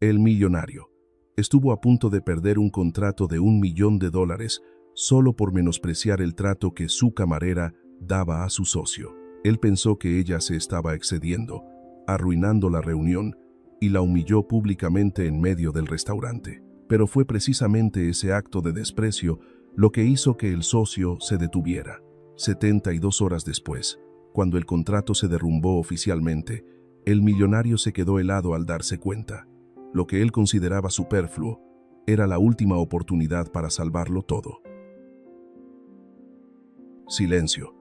El millonario estuvo a punto de perder un contrato de $1 millón solo por menospreciar el trato que su camarera daba a su socio. Él pensó que ella se estaba excediendo, arruinando la reunión, y la humilló públicamente en medio del restaurante. Pero fue precisamente ese acto de desprecio lo que hizo que el socio se detuviera. 72 horas después, cuando el contrato se derrumbó oficialmente, el millonario se quedó helado al darse cuenta. Lo que él consideraba superfluo era la última oportunidad para salvarlo todo. Silencio.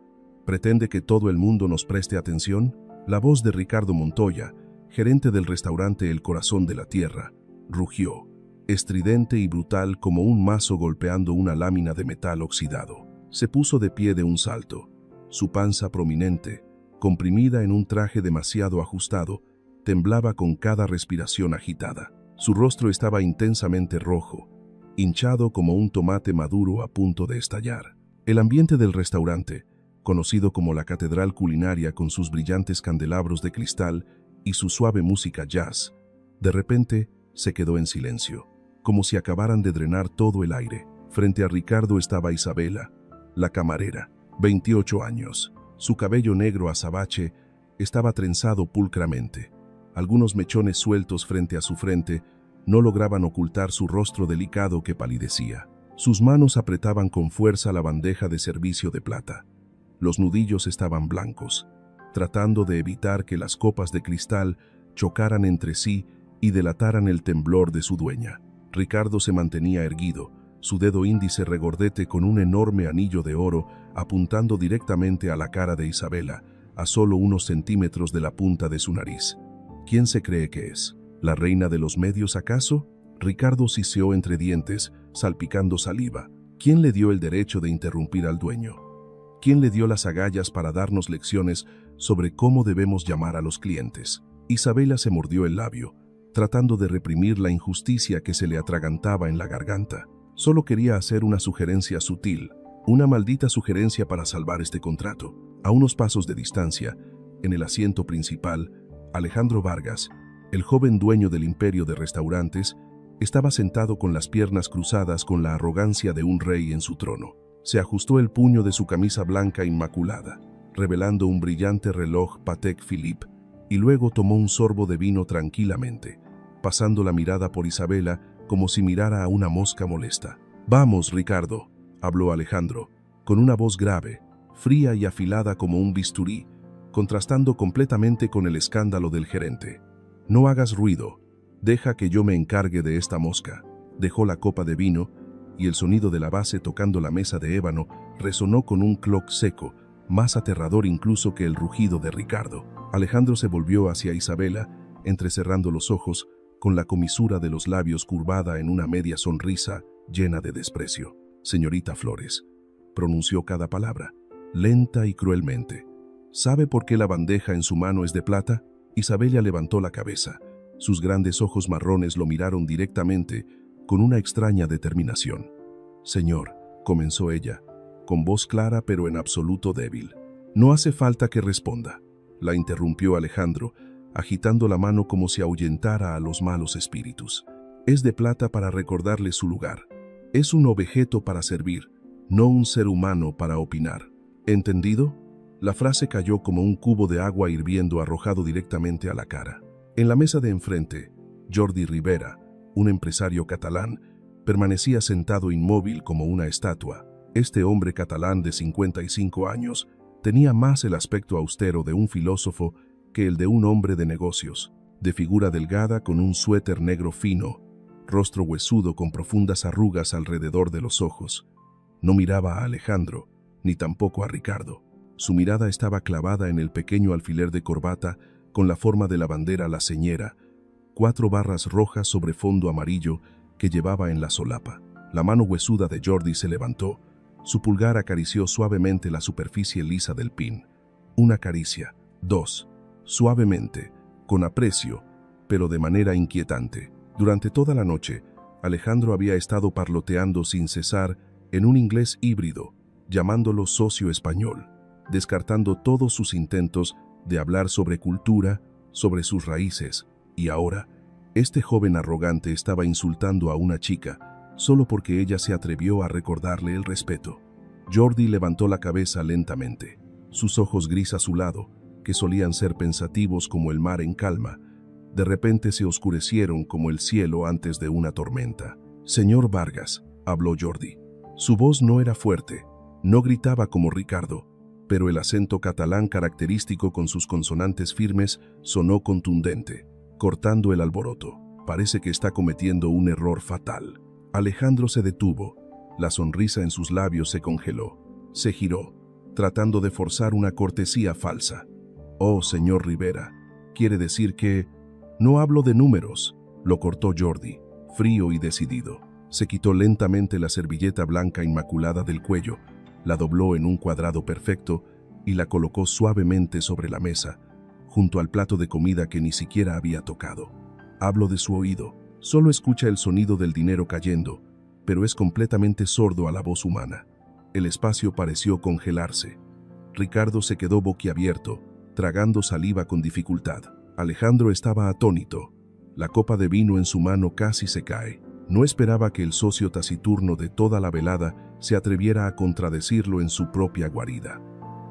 ¿Pretende que todo el mundo nos preste atención? La voz de Ricardo Montoya, gerente del restaurante El Corazón de la Tierra, rugió, estridente y brutal como un mazo golpeando una lámina de metal oxidado. Se puso de pie de un salto. Su panza prominente, comprimida en un traje demasiado ajustado, temblaba con cada respiración agitada. Su rostro estaba intensamente rojo, hinchado como un tomate maduro a punto de estallar. El ambiente del restaurante, conocido como la catedral culinaria con sus brillantes candelabros de cristal y su suave música jazz, de repente se quedó en silencio, como si acabaran de drenar todo el aire. Frente a Ricardo estaba Isabela, la camarera, 28 años. Su cabello negro azabache estaba trenzado pulcramente. Algunos mechones sueltos frente a su frente no lograban ocultar su rostro delicado que palidecía. Sus manos apretaban con fuerza la bandeja de servicio de plata. Los nudillos estaban blancos, tratando de evitar que las copas de cristal chocaran entre sí y delataran el temblor de su dueña. Ricardo se mantenía erguido, su dedo índice regordete con un enorme anillo de oro apuntando directamente a la cara de Isabela, a solo unos centímetros de la punta de su nariz. ¿Quién se cree que es? ¿La reina de los medios, acaso? Ricardo siseó entre dientes, salpicando saliva. ¿Quién le dio el derecho de interrumpir al dueño? ¿Quién le dio las agallas para darnos lecciones sobre cómo debemos llamar a los clientes? Isabela se mordió el labio, tratando de reprimir la injusticia que se le atragantaba en la garganta. Solo quería hacer una sugerencia sutil, una maldita sugerencia para salvar este contrato. A unos pasos de distancia, en el asiento principal, Alejandro Vargas, el joven dueño del imperio de restaurantes, estaba sentado con las piernas cruzadas con la arrogancia de un rey en su trono. Se ajustó el puño de su camisa blanca inmaculada, revelando un brillante reloj Patek Philippe, y luego tomó un sorbo de vino tranquilamente, pasando la mirada por Isabela como si mirara a una mosca molesta. «Vamos, Ricardo», habló Alejandro, con una voz grave, fría y afilada como un bisturí, contrastando completamente con el escándalo del gerente. «No hagas ruido, deja que yo me encargue de esta mosca». Dejó la copa de vino, y el sonido de la base tocando la mesa de ébano resonó con un cloc seco, más aterrador incluso que el rugido de Ricardo. Alejandro se volvió hacia Isabela, entrecerrando los ojos, con la comisura de los labios curvada en una media sonrisa llena de desprecio. «Señorita Flores», pronunció cada palabra, lenta y cruelmente. «¿Sabe por qué la bandeja en su mano es de plata?» Isabela levantó la cabeza. Sus grandes ojos marrones lo miraron directamente, con una extraña determinación. «Señor», comenzó ella, con voz clara pero en absoluto débil. «No hace falta que responda», la interrumpió Alejandro, agitando la mano como si ahuyentara a los malos espíritus. «Es de plata para recordarle su lugar. Es un objeto para servir, no un ser humano para opinar. ¿Entendido?». La frase cayó como un cubo de agua hirviendo arrojado directamente a la cara. En la mesa de enfrente, Jordi Rivera, un empresario catalán, permanecía sentado inmóvil como una estatua. Este hombre catalán de 55 años tenía más el aspecto austero de un filósofo que el de un hombre de negocios, de figura delgada con un suéter negro fino, rostro huesudo con profundas arrugas alrededor de los ojos. No miraba a Alejandro, ni tampoco a Ricardo. Su mirada estaba clavada en el pequeño alfiler de corbata con la forma de la bandera la señera, 4 barras rojas sobre fondo amarillo que llevaba en la solapa. La mano huesuda de Jordi se levantó. Su pulgar acarició suavemente la superficie lisa del pin. Una caricia. 2. Suavemente, con aprecio, pero de manera inquietante. Durante toda la noche, Alejandro había estado parloteando sin cesar en un inglés híbrido, llamándolo socio español. descartando todos sus intentos de hablar sobre cultura, sobre sus raíces, y ahora, este joven arrogante estaba insultando a una chica solo porque ella se atrevió a recordarle el respeto. Jordi levantó la cabeza lentamente. Sus ojos gris azulado, que solían ser pensativos como el mar en calma, de repente se oscurecieron como el cielo antes de una tormenta. «Señor Vargas», habló Jordi. Su voz no era fuerte, no gritaba como Ricardo, pero el acento catalán característico con sus consonantes firmes sonó contundente, cortando el alboroto. «Parece que está cometiendo un error fatal». Alejandro se detuvo. La sonrisa en sus labios se congeló. Se giró, tratando de forzar una cortesía falsa. «Oh, señor Rivera, quiere decir que...» «No hablo de números», lo cortó Jordi, frío y decidido. Se quitó lentamente la servilleta blanca inmaculada del cuello, la dobló en un cuadrado perfecto y la colocó suavemente sobre la mesa, junto al plato de comida que ni siquiera había tocado. «Hablo de su oído. Solo escucha el sonido del dinero cayendo, pero es completamente sordo a la voz humana». El espacio pareció congelarse. Ricardo se quedó boquiabierto, tragando saliva con dificultad. Alejandro estaba atónito. La copa de vino en su mano casi se cae. No esperaba que el socio taciturno de toda la velada se atreviera a contradecirlo en su propia guarida.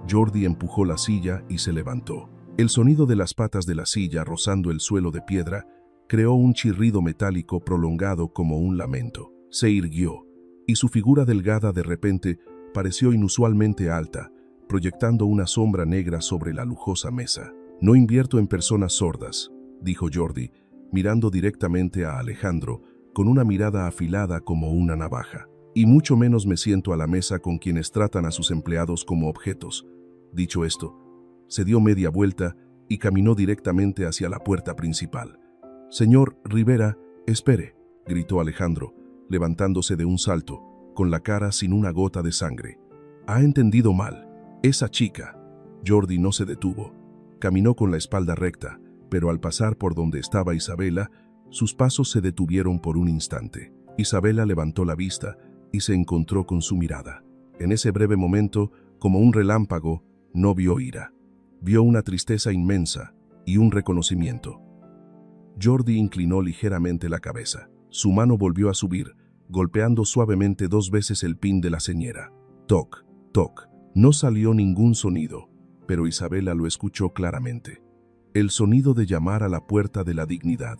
Jordi empujó la silla y se levantó. El sonido de las patas de la silla rozando el suelo de piedra creó un chirrido metálico prolongado como un lamento. Se irguió, y su figura delgada de repente pareció inusualmente alta, proyectando una sombra negra sobre la lujosa mesa. «No invierto en personas sordas», dijo Jordi, mirando directamente a Alejandro, con una mirada afilada como una navaja. «Y mucho menos me siento a la mesa con quienes tratan a sus empleados como objetos». Dicho esto, se dio media vuelta y caminó directamente hacia la puerta principal. «Señor Rivera, espere», gritó Alejandro, levantándose de un salto, con la cara sin una gota de sangre. «Ha entendido mal. Esa chica». Jordi no se detuvo. Caminó con la espalda recta, pero al pasar por donde estaba Isabela, sus pasos se detuvieron por un instante. Isabela levantó la vista y se encontró con su mirada. En ese breve momento, como un relámpago, no vio ira. Vio una tristeza inmensa y un reconocimiento. Jordi inclinó ligeramente la cabeza. Su mano volvió a subir, golpeando suavemente 2 veces el pin de la señera. Toc, toc. No salió ningún sonido, pero Isabela lo escuchó claramente. El sonido de llamar a la puerta de la dignidad,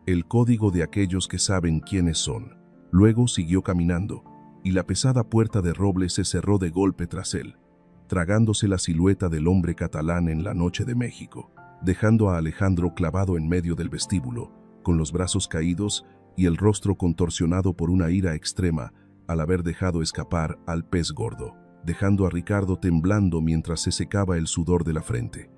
el código de aquellos que saben quiénes son. Luego siguió caminando, y la pesada puerta de roble se cerró de golpe tras él, tragándose la silueta del hombre catalán en la noche de México, dejando a Alejandro clavado en medio del vestíbulo, con los brazos caídos y el rostro contorsionado por una ira extrema al haber dejado escapar al pez gordo, dejando a Ricardo temblando mientras se secaba el sudor de la frente,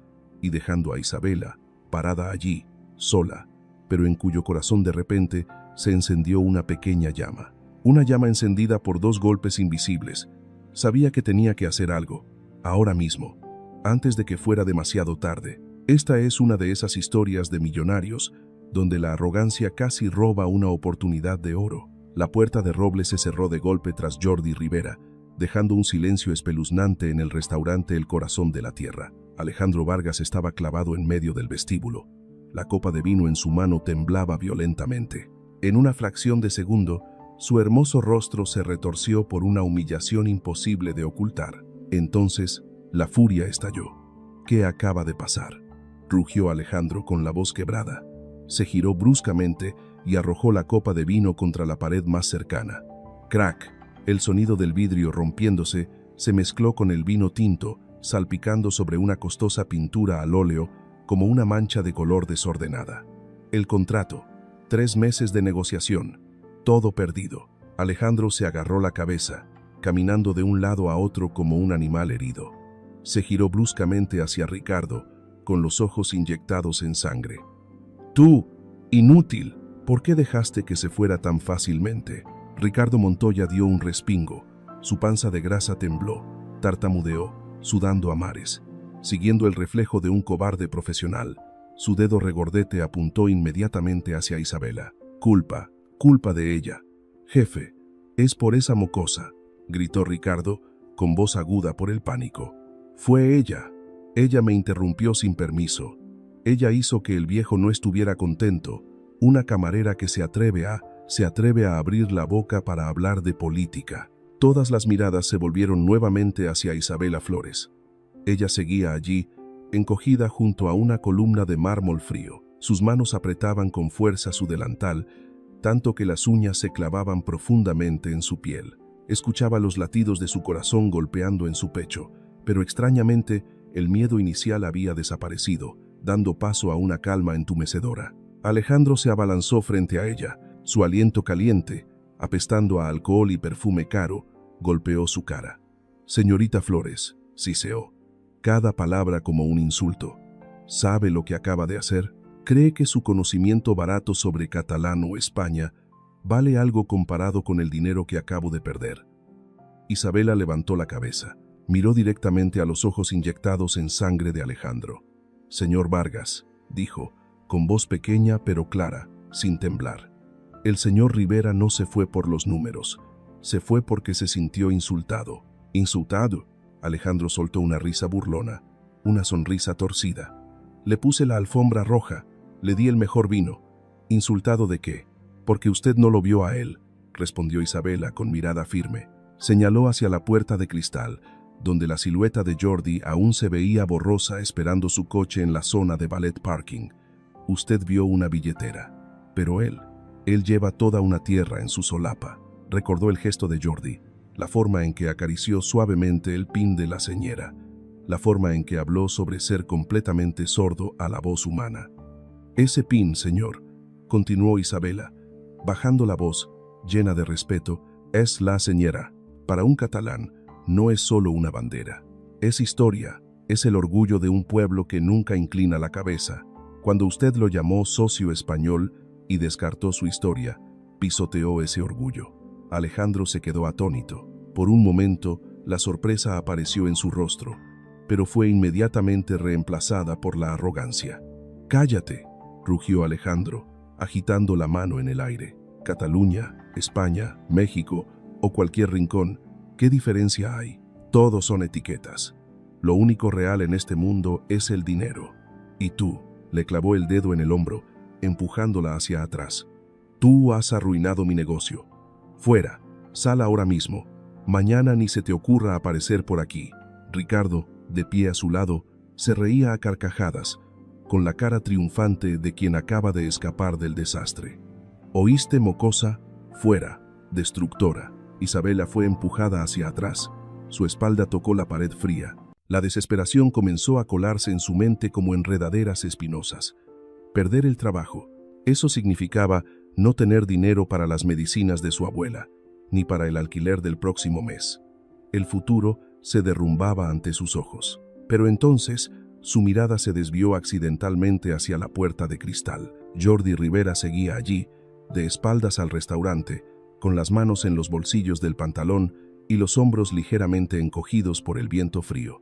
y dejando a Isabela parada allí, sola, pero en cuyo corazón de repente se encendió una pequeña llama. Una llama encendida por 2 golpes invisibles. Sabía que tenía que hacer algo, ahora mismo, antes de que fuera demasiado tarde. Esta es una de esas historias de millonarios donde la arrogancia casi roba una oportunidad de oro. La puerta de roble se cerró de golpe tras Jordi Rivera, dejando un silencio espeluznante en el restaurante El Corazón de la Tierra. Alejandro Vargas estaba clavado en medio del vestíbulo. La copa de vino en su mano temblaba violentamente. En una fracción de segundo, su hermoso rostro se retorció por una humillación imposible de ocultar. Entonces, la furia estalló. «¿Qué acaba de pasar?», rugió Alejandro con la voz quebrada. Se giró bruscamente y arrojó la copa de vino contra la pared más cercana. Crack. El sonido del vidrio rompiéndose se mezcló con el vino tinto, salpicando sobre una costosa pintura al óleo como una mancha de color desordenada. El contrato. 3 meses de negociación. Todo perdido. Alejandro se agarró la cabeza, caminando de un lado a otro como un animal herido. Se giró bruscamente hacia Ricardo, con los ojos inyectados en sangre. «Tú, inútil, ¿por qué dejaste que se fuera tan fácilmente?». Ricardo Montoya dio un respingo. Su panza de grasa tembló, tartamudeó, sudando a mares. Siguiendo el reflejo de un cobarde profesional, su dedo regordete apuntó inmediatamente hacia Isabela. «Culpa, culpa de ella. Jefe, es por esa mocosa», gritó Ricardo, con voz aguda por el pánico. Fue ella. Ella me interrumpió sin permiso. Ella hizo que el viejo no estuviera contento. Una camarera que se atreve a abrir la boca para hablar de política. Todas las miradas se volvieron nuevamente hacia Isabela Flores. Ella seguía allí, encogida junto a una columna de mármol frío. Sus manos apretaban con fuerza su delantal, tanto que las uñas se clavaban profundamente en su piel. Escuchaba los latidos de su corazón golpeando en su pecho, pero extrañamente el miedo inicial había desaparecido, dando paso a una calma entumecedora. Alejandro se abalanzó frente a ella. Su aliento caliente, apestando a alcohol y perfume caro, golpeó su cara. «Señorita Flores», siseó, cada palabra como un insulto. «¿Sabe lo que acaba de hacer? ¿Cree que su conocimiento barato sobre catalán o España vale algo comparado con el dinero que acabo de perder?» Isabela levantó la cabeza. Miró directamente a los ojos inyectados en sangre de Alejandro. «Señor Vargas», dijo, con voz pequeña pero clara, sin temblar. «El señor Rivera no se fue por los números. Se fue porque se sintió insultado». «¿Insultado?» Alejandro soltó una risa burlona, una sonrisa torcida. «Le puse la alfombra roja, le di el mejor vino». «¿Insultado de qué?» «Porque usted no lo vio a él», respondió Isabela con mirada firme. Señaló hacia la puerta de cristal, donde la silueta de Jordi aún se veía borrosa esperando su coche en la zona de ballet parking. «Usted vio una billetera, pero él lleva toda una tierra en su solapa». Recordó el gesto de Jordi, la forma en que acarició suavemente el pin de la señera, la forma en que habló sobre ser completamente sordo a la voz humana. «Ese pin, señor», continuó Isabela, bajando la voz, llena de respeto, «es la señera. Para un catalán, no es solo una bandera. Es historia, es el orgullo de un pueblo que nunca inclina la cabeza. Cuando usted lo llamó socio español y descartó su historia, pisoteó ese orgullo». Alejandro se quedó atónito. Por un momento, la sorpresa apareció en su rostro, pero fue inmediatamente reemplazada por la arrogancia. «Cállate», rugió Alejandro, agitando la mano en el aire. «Cataluña, España, México o cualquier rincón, ¿qué diferencia hay? Todos son etiquetas. Lo único real en este mundo es el dinero. Y tú», le clavó el dedo en el hombro, empujándola hacia atrás. «Tú has arruinado mi negocio. Fuera, sal ahora mismo. Mañana ni se te ocurra aparecer por aquí». Ricardo, de pie a su lado, se reía a carcajadas, con la cara triunfante de quien acaba de escapar del desastre. «¿Oíste, mocosa? Fuera, destructora». Isabela fue empujada hacia atrás. Su espalda tocó la pared fría. La desesperación comenzó a colarse en su mente como enredaderas espinosas. Perder el trabajo. Eso significaba no tener dinero para las medicinas de su abuela, ni para el alquiler del próximo mes. El futuro se derrumbaba ante sus ojos. Pero entonces, su mirada se desvió accidentalmente hacia la puerta de cristal. Jordi Rivera seguía allí, de espaldas al restaurante, con las manos en los bolsillos del pantalón y los hombros ligeramente encogidos por el viento frío.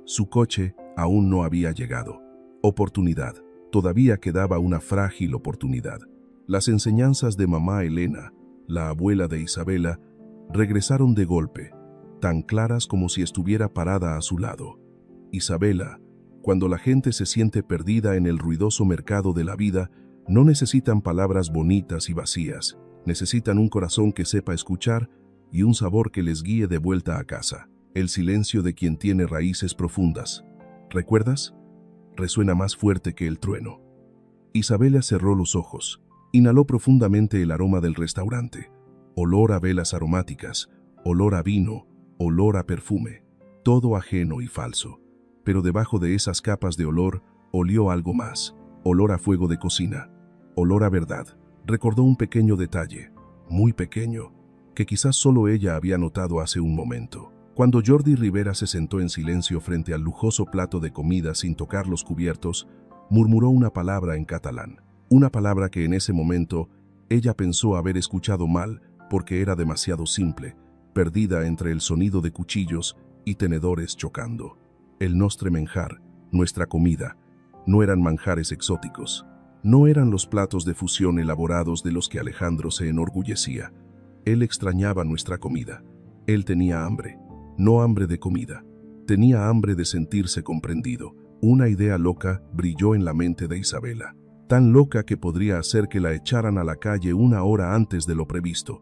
Su coche aún no había llegado. Oportunidad. Todavía quedaba una frágil oportunidad. Las enseñanzas de mamá Elena, la abuela de Isabela, regresaron de golpe, tan claras como si estuviera parada a su lado. Isabela, cuando la gente se siente perdida en el ruidoso mercado de la vida, no necesitan palabras bonitas y vacías, necesitan un corazón que sepa escuchar y un sabor que les guíe de vuelta a casa. El silencio de quien tiene raíces profundas. ¿Recuerdas? Resuena más fuerte que el trueno. Isabela cerró los ojos. Inhaló profundamente el aroma del restaurante. Olor a velas aromáticas, olor a vino, olor a perfume. Todo ajeno y falso. Pero debajo de esas capas de olor, olió algo más. Olor a fuego de cocina. Olor a verdad. Recordó un pequeño detalle, muy pequeño, que quizás solo ella había notado hace un momento. Cuando Jordi Rivera se sentó en silencio frente al lujoso plato de comida sin tocar los cubiertos, murmuró una palabra en catalán. Una palabra que en ese momento ella pensó haber escuchado mal porque era demasiado simple, perdida entre el sonido de cuchillos y tenedores chocando. El nostre menjar, nuestra comida, no eran manjares exóticos. No eran los platos de fusión elaborados de los que Alejandro se enorgullecía. Él extrañaba nuestra comida. Él tenía hambre, no hambre de comida, Tenía hambre de sentirse comprendido. Una idea loca brilló en la mente de Isabela, tan loca que podría hacer que la echaran a la calle 1 hora antes de lo previsto.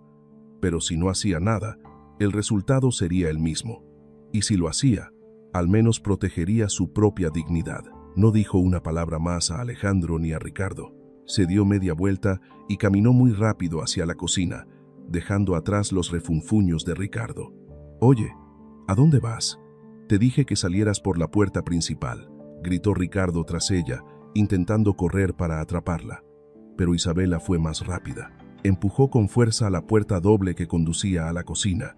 Pero si no hacía nada, el resultado sería el mismo. Y si lo hacía, al menos protegería su propia dignidad. No dijo una palabra más a Alejandro ni a Ricardo. Se dio media vuelta y caminó muy rápido hacia la cocina, dejando atrás los refunfuños de Ricardo. «Oye, ¿a dónde vas? Te dije que salieras por la puerta principal», gritó Ricardo tras ella, intentando correr para atraparla. Pero Isabela fue más rápida. Empujó con fuerza a la puerta doble que conducía a la cocina,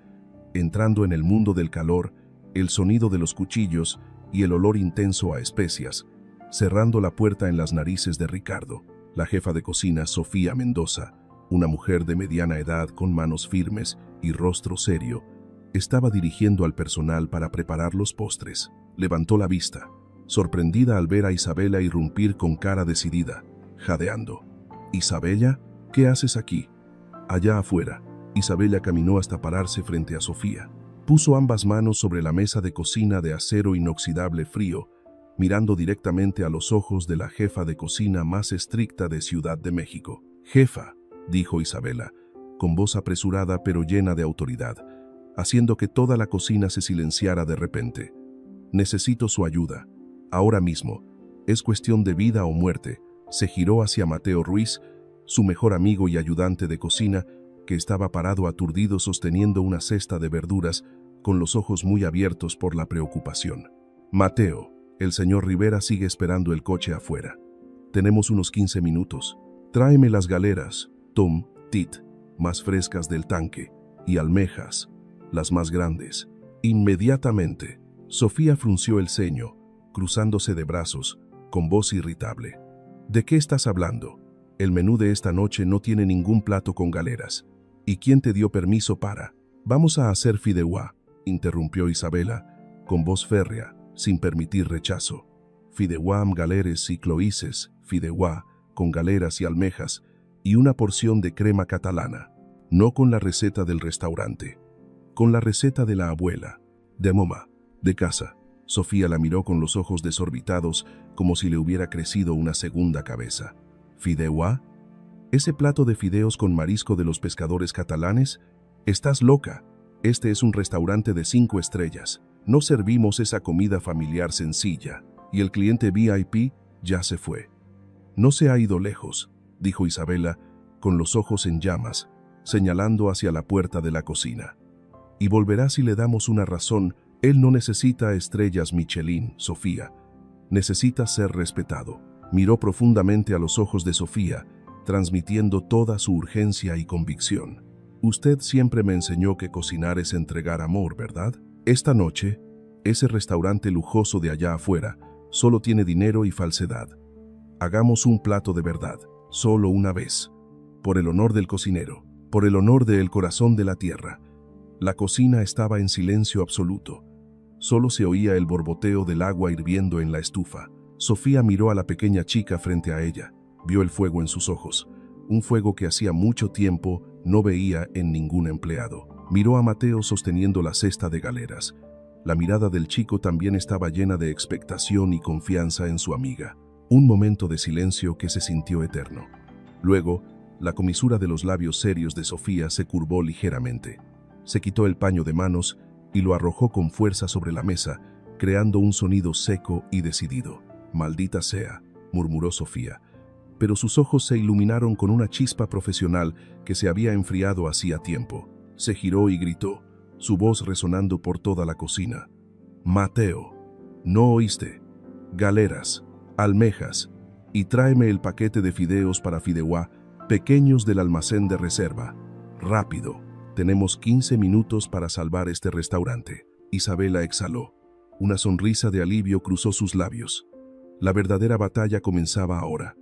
entrando en el mundo del calor, el sonido de los cuchillos y el olor intenso a especias, cerrando la puerta en las narices de Ricardo. La jefa de cocina, Sofía Mendoza, una mujer de mediana edad con manos firmes y rostro serio, estaba dirigiendo al personal para preparar los postres. Levantó la vista, sorprendida al ver a Isabela irrumpir con cara decidida, jadeando. «¿Isabela? ¿Qué haces aquí?» «Allá afuera». Isabela caminó hasta pararse frente a Sofía. Puso ambas manos sobre la mesa de cocina de acero inoxidable frío, mirando directamente a los ojos de la jefa de cocina más estricta de Ciudad de México. «Jefa», dijo Isabela, con voz apresurada pero llena de autoridad, haciendo que toda la cocina se silenciara de repente. «Necesito su ayuda. Ahora mismo. Es cuestión de vida o muerte». Se giró hacia Mateo Ruiz, su mejor amigo y ayudante de cocina, que estaba parado aturdido sosteniendo una cesta de verduras, con los ojos muy abiertos por la preocupación. «Mateo, el señor Rivera sigue esperando el coche afuera. Tenemos unos 15 minutos. Tráeme las galeras, Tom, Tit, más frescas del tanque, y almejas, las más grandes. Inmediatamente». Sofía frunció el ceño, cruzándose de brazos, con voz irritable. «¿De qué estás hablando? El menú de esta noche no tiene ningún plato con galeras. ¿Y quién te dio permiso para...?» «Vamos a hacer fideuá», interrumpió Isabela, con voz férrea, sin permitir rechazo. «Fideuá amb galeres y cloïsses, fideuá, con galeras y almejas, y una porción de crema catalana. No con la receta del restaurante. Con la receta de la abuela, de mamá, de casa». Sofía la miró con los ojos desorbitados, como si le hubiera crecido una segunda cabeza. «¿Fideuá? ¿Ese plato de fideos con marisco de los pescadores catalanes? Estás loca. Este es un restaurante de 5 estrellas. No servimos esa comida familiar sencilla. Y el cliente VIP ya se fue». «No se ha ido lejos», dijo Isabela, con los ojos en llamas, señalando hacia la puerta de la cocina. «Y volverá si le damos una razón. Él no necesita estrellas Michelin, Sofía. Necesita ser respetado». Miró profundamente a los ojos de Sofía, transmitiendo toda su urgencia y convicción. «Usted siempre me enseñó que cocinar es entregar amor, ¿verdad? Esta noche, ese restaurante lujoso de allá afuera solo tiene dinero y falsedad. Hagamos un plato de verdad, solo una vez. Por el honor del cocinero, por el honor del corazón de la tierra». La cocina estaba en silencio absoluto. Solo se oía el borboteo del agua hirviendo en la estufa. Sofía miró a la pequeña chica frente a ella. Vio el fuego en sus ojos, un fuego que hacía mucho tiempo no veía en ningún empleado. Miró a Mateo sosteniendo la cesta de galeras. La mirada del chico también estaba llena de expectación y confianza en su amiga. Un momento de silencio que se sintió eterno. Luego, la comisura de los labios serios de Sofía se curvó ligeramente. Se quitó el paño de manos y lo arrojó con fuerza sobre la mesa, creando un sonido seco y decidido. «Maldita sea», murmuró Sofía, pero sus ojos se iluminaron con una chispa profesional que se había enfriado hacía tiempo. Se giró y gritó, su voz resonando por toda la cocina. «Mateo, ¿no oíste? Galeras, almejas, y tráeme el paquete de fideos para fideuá, pequeños del almacén de reserva. Rápido. Tenemos 15 minutos para salvar este restaurante». Isabela exhaló. Una sonrisa de alivio cruzó sus labios. La verdadera batalla comenzaba ahora.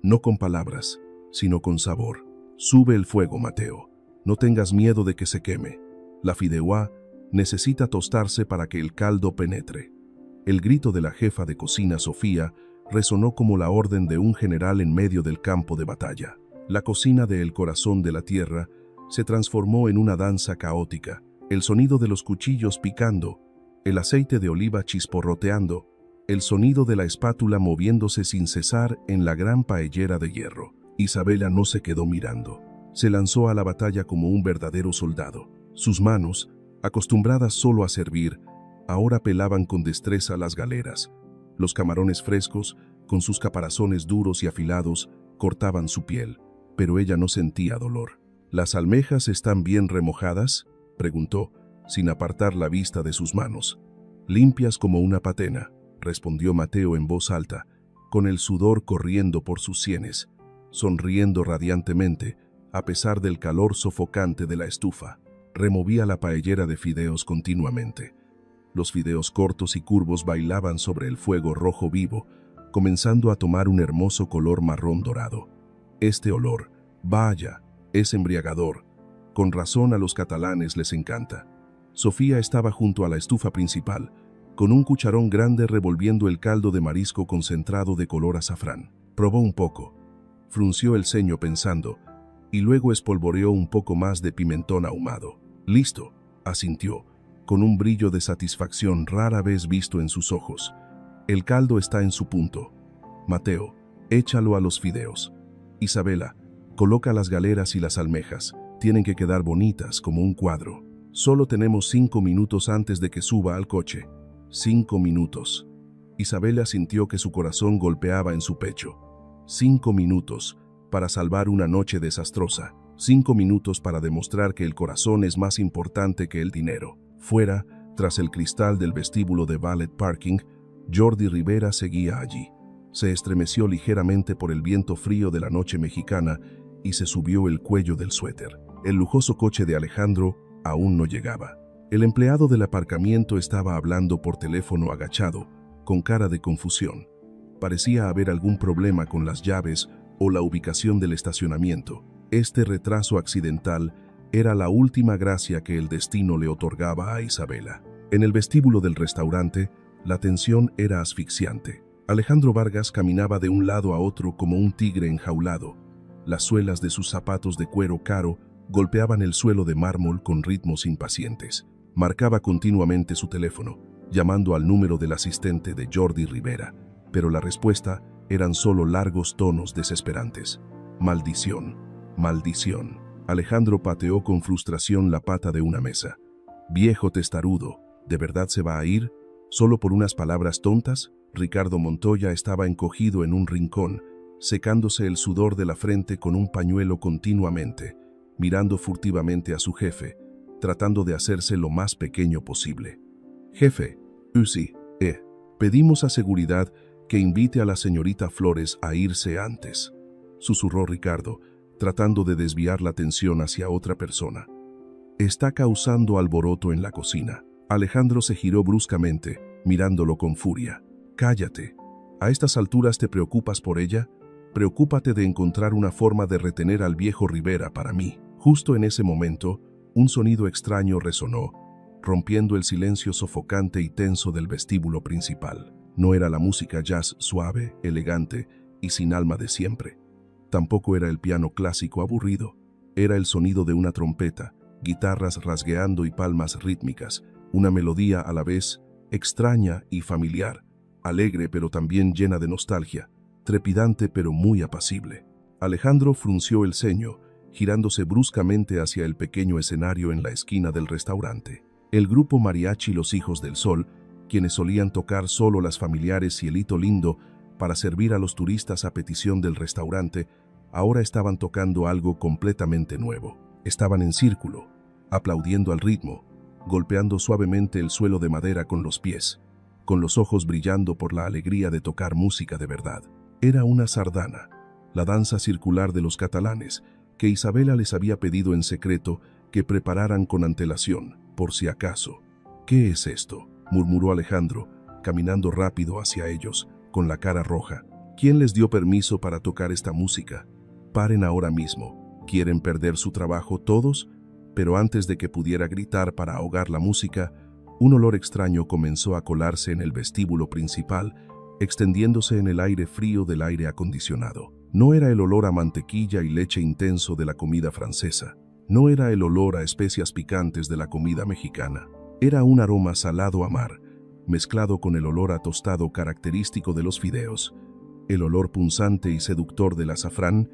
No con palabras, sino con sabor. «Sube el fuego, Mateo. No tengas miedo de que se queme. La fideuá necesita tostarse para que el caldo penetre». El grito de la jefa de cocina, Sofía, resonó como la orden de un general en medio del campo de batalla. La cocina del corazón de la tierra se transformó en una danza caótica. El sonido de los cuchillos picando, el aceite de oliva chisporroteando, el sonido de la espátula moviéndose sin cesar en la gran paellera de hierro. Isabela no se quedó mirando. Se lanzó a la batalla como un verdadero soldado. Sus manos, acostumbradas solo a servir, ahora pelaban con destreza las galeras. Los camarones frescos, con sus caparazones duros y afilados, cortaban su piel, pero ella no sentía dolor. ¿Las almejas están bien remojadas?, preguntó, sin apartar la vista de sus manos. Limpias como una patena, respondió Mateo en voz alta, con el sudor corriendo por sus sienes, sonriendo radiantemente, a pesar del calor sofocante de la estufa. Removía la paellera de fideos continuamente. Los fideos cortos y curvos bailaban sobre el fuego rojo vivo, comenzando a tomar un hermoso color marrón dorado. Este olor, vaya, es embriagador. Con razón a los catalanes les encanta. Sofía estaba junto a la estufa principal, con un cucharón grande revolviendo el caldo de marisco concentrado de color azafrán. Probó un poco, frunció el ceño pensando, y luego espolvoreó un poco más de pimentón ahumado. «Listo», asintió, con un brillo de satisfacción rara vez visto en sus ojos. «El caldo está en su punto. Mateo, échalo a los fideos. Isabela, coloca las galeras y las almejas. Tienen que quedar bonitas como un cuadro. Solo tenemos 5 minutos antes de que suba al coche». 5 minutos. Isabela sintió que su corazón golpeaba en su pecho. 5 minutos para salvar una noche desastrosa. 5 minutos para demostrar que el corazón es más importante que el dinero. Fuera, tras el cristal del vestíbulo de Valet Parking, Jordi Rivera seguía allí. Se estremeció ligeramente por el viento frío de la noche mexicana y se subió el cuello del suéter. El lujoso coche de Alejandro aún no llegaba. El empleado del aparcamiento estaba hablando por teléfono agachado, con cara de confusión. Parecía haber algún problema con las llaves o la ubicación del estacionamiento. Este retraso accidental era la última gracia que el destino le otorgaba a Isabela. En el vestíbulo del restaurante, la tensión era asfixiante. Alejandro Vargas caminaba de un lado a otro como un tigre enjaulado. Las suelas de sus zapatos de cuero caro golpeaban el suelo de mármol con ritmos impacientes. Marcaba continuamente su teléfono, llamando al número del asistente de Jordi Rivera, pero la respuesta eran solo largos tonos desesperantes. «Maldición, maldición». Alejandro pateó con frustración la pata de una mesa. «Viejo testarudo, ¿de verdad se va a ir? ¿Solo por unas palabras tontas?». Ricardo Montoya estaba encogido en un rincón, secándose el sudor de la frente con un pañuelo continuamente, mirando furtivamente a su jefe, tratando de hacerse lo más pequeño posible. «Jefe, sí, pedimos a seguridad que invite a la señorita Flores a irse antes», susurró Ricardo, tratando de desviar la atención hacia otra persona. «Está causando alboroto en la cocina». Alejandro se giró bruscamente, mirándolo con furia. «Cállate. ¿A estas alturas te preocupas por ella? Preocúpate de encontrar una forma de retener al viejo Rivera para mí». Justo en ese momento, un sonido extraño resonó, rompiendo el silencio sofocante y tenso del vestíbulo principal. No era la música jazz suave, elegante y sin alma de siempre. Tampoco era el piano clásico aburrido. Era el sonido de una trompeta, guitarras rasgueando y palmas rítmicas, una melodía a la vez extraña y familiar, alegre pero también llena de nostalgia, trepidante pero muy apacible. Alejandro frunció el ceño, girándose bruscamente hacia el pequeño escenario en la esquina del restaurante. El grupo mariachi Los Hijos del Sol, quienes solían tocar solo las familiares Cielito Lindo para servir a los turistas a petición del restaurante, ahora estaban tocando algo completamente nuevo. Estaban en círculo, aplaudiendo al ritmo, golpeando suavemente el suelo de madera con los pies, con los ojos brillando por la alegría de tocar música de verdad. Era una sardana, la danza circular de los catalanes, que Isabela les había pedido en secreto que prepararan con antelación, por si acaso. «¿Qué es esto?», murmuró Alejandro, caminando rápido hacia ellos, con la cara roja. «¿Quién les dio permiso para tocar esta música? Paren ahora mismo. ¿Quieren perder su trabajo todos?». Pero antes de que pudiera gritar para ahogar la música, un olor extraño comenzó a colarse en el vestíbulo principal, extendiéndose en el aire frío del aire acondicionado. No era el olor a mantequilla y leche intenso de la comida francesa. No era el olor a especias picantes de la comida mexicana. Era un aroma salado a mar, mezclado con el olor a tostado característico de los fideos, el olor punzante y seductor del azafrán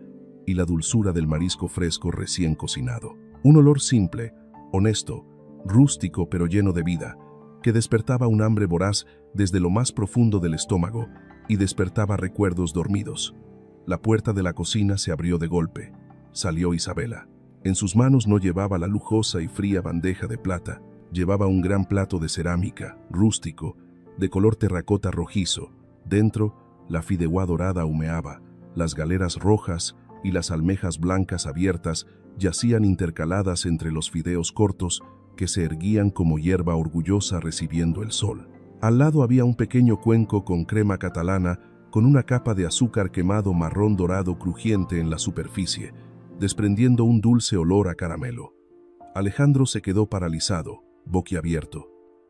y la dulzura del marisco fresco recién cocinado. Un olor simple, honesto, rústico pero lleno de vida, que despertaba un hambre voraz desde lo más profundo del estómago y despertaba recuerdos dormidos. La puerta de la cocina se abrió de golpe. Salió Isabela. En sus manos no llevaba la lujosa y fría bandeja de plata, llevaba un gran plato de cerámica, rústico, de color terracota rojizo. Dentro, la fideuá dorada humeaba, las galeras rojas y las almejas blancas abiertas yacían intercaladas entre los fideos cortos que se erguían como hierba orgullosa recibiendo el sol. Al lado había un pequeño cuenco con crema catalana con una capa de azúcar quemado marrón dorado crujiente en la superficie, desprendiendo un dulce olor a caramelo. Alejandro se quedó paralizado, boquiabierto.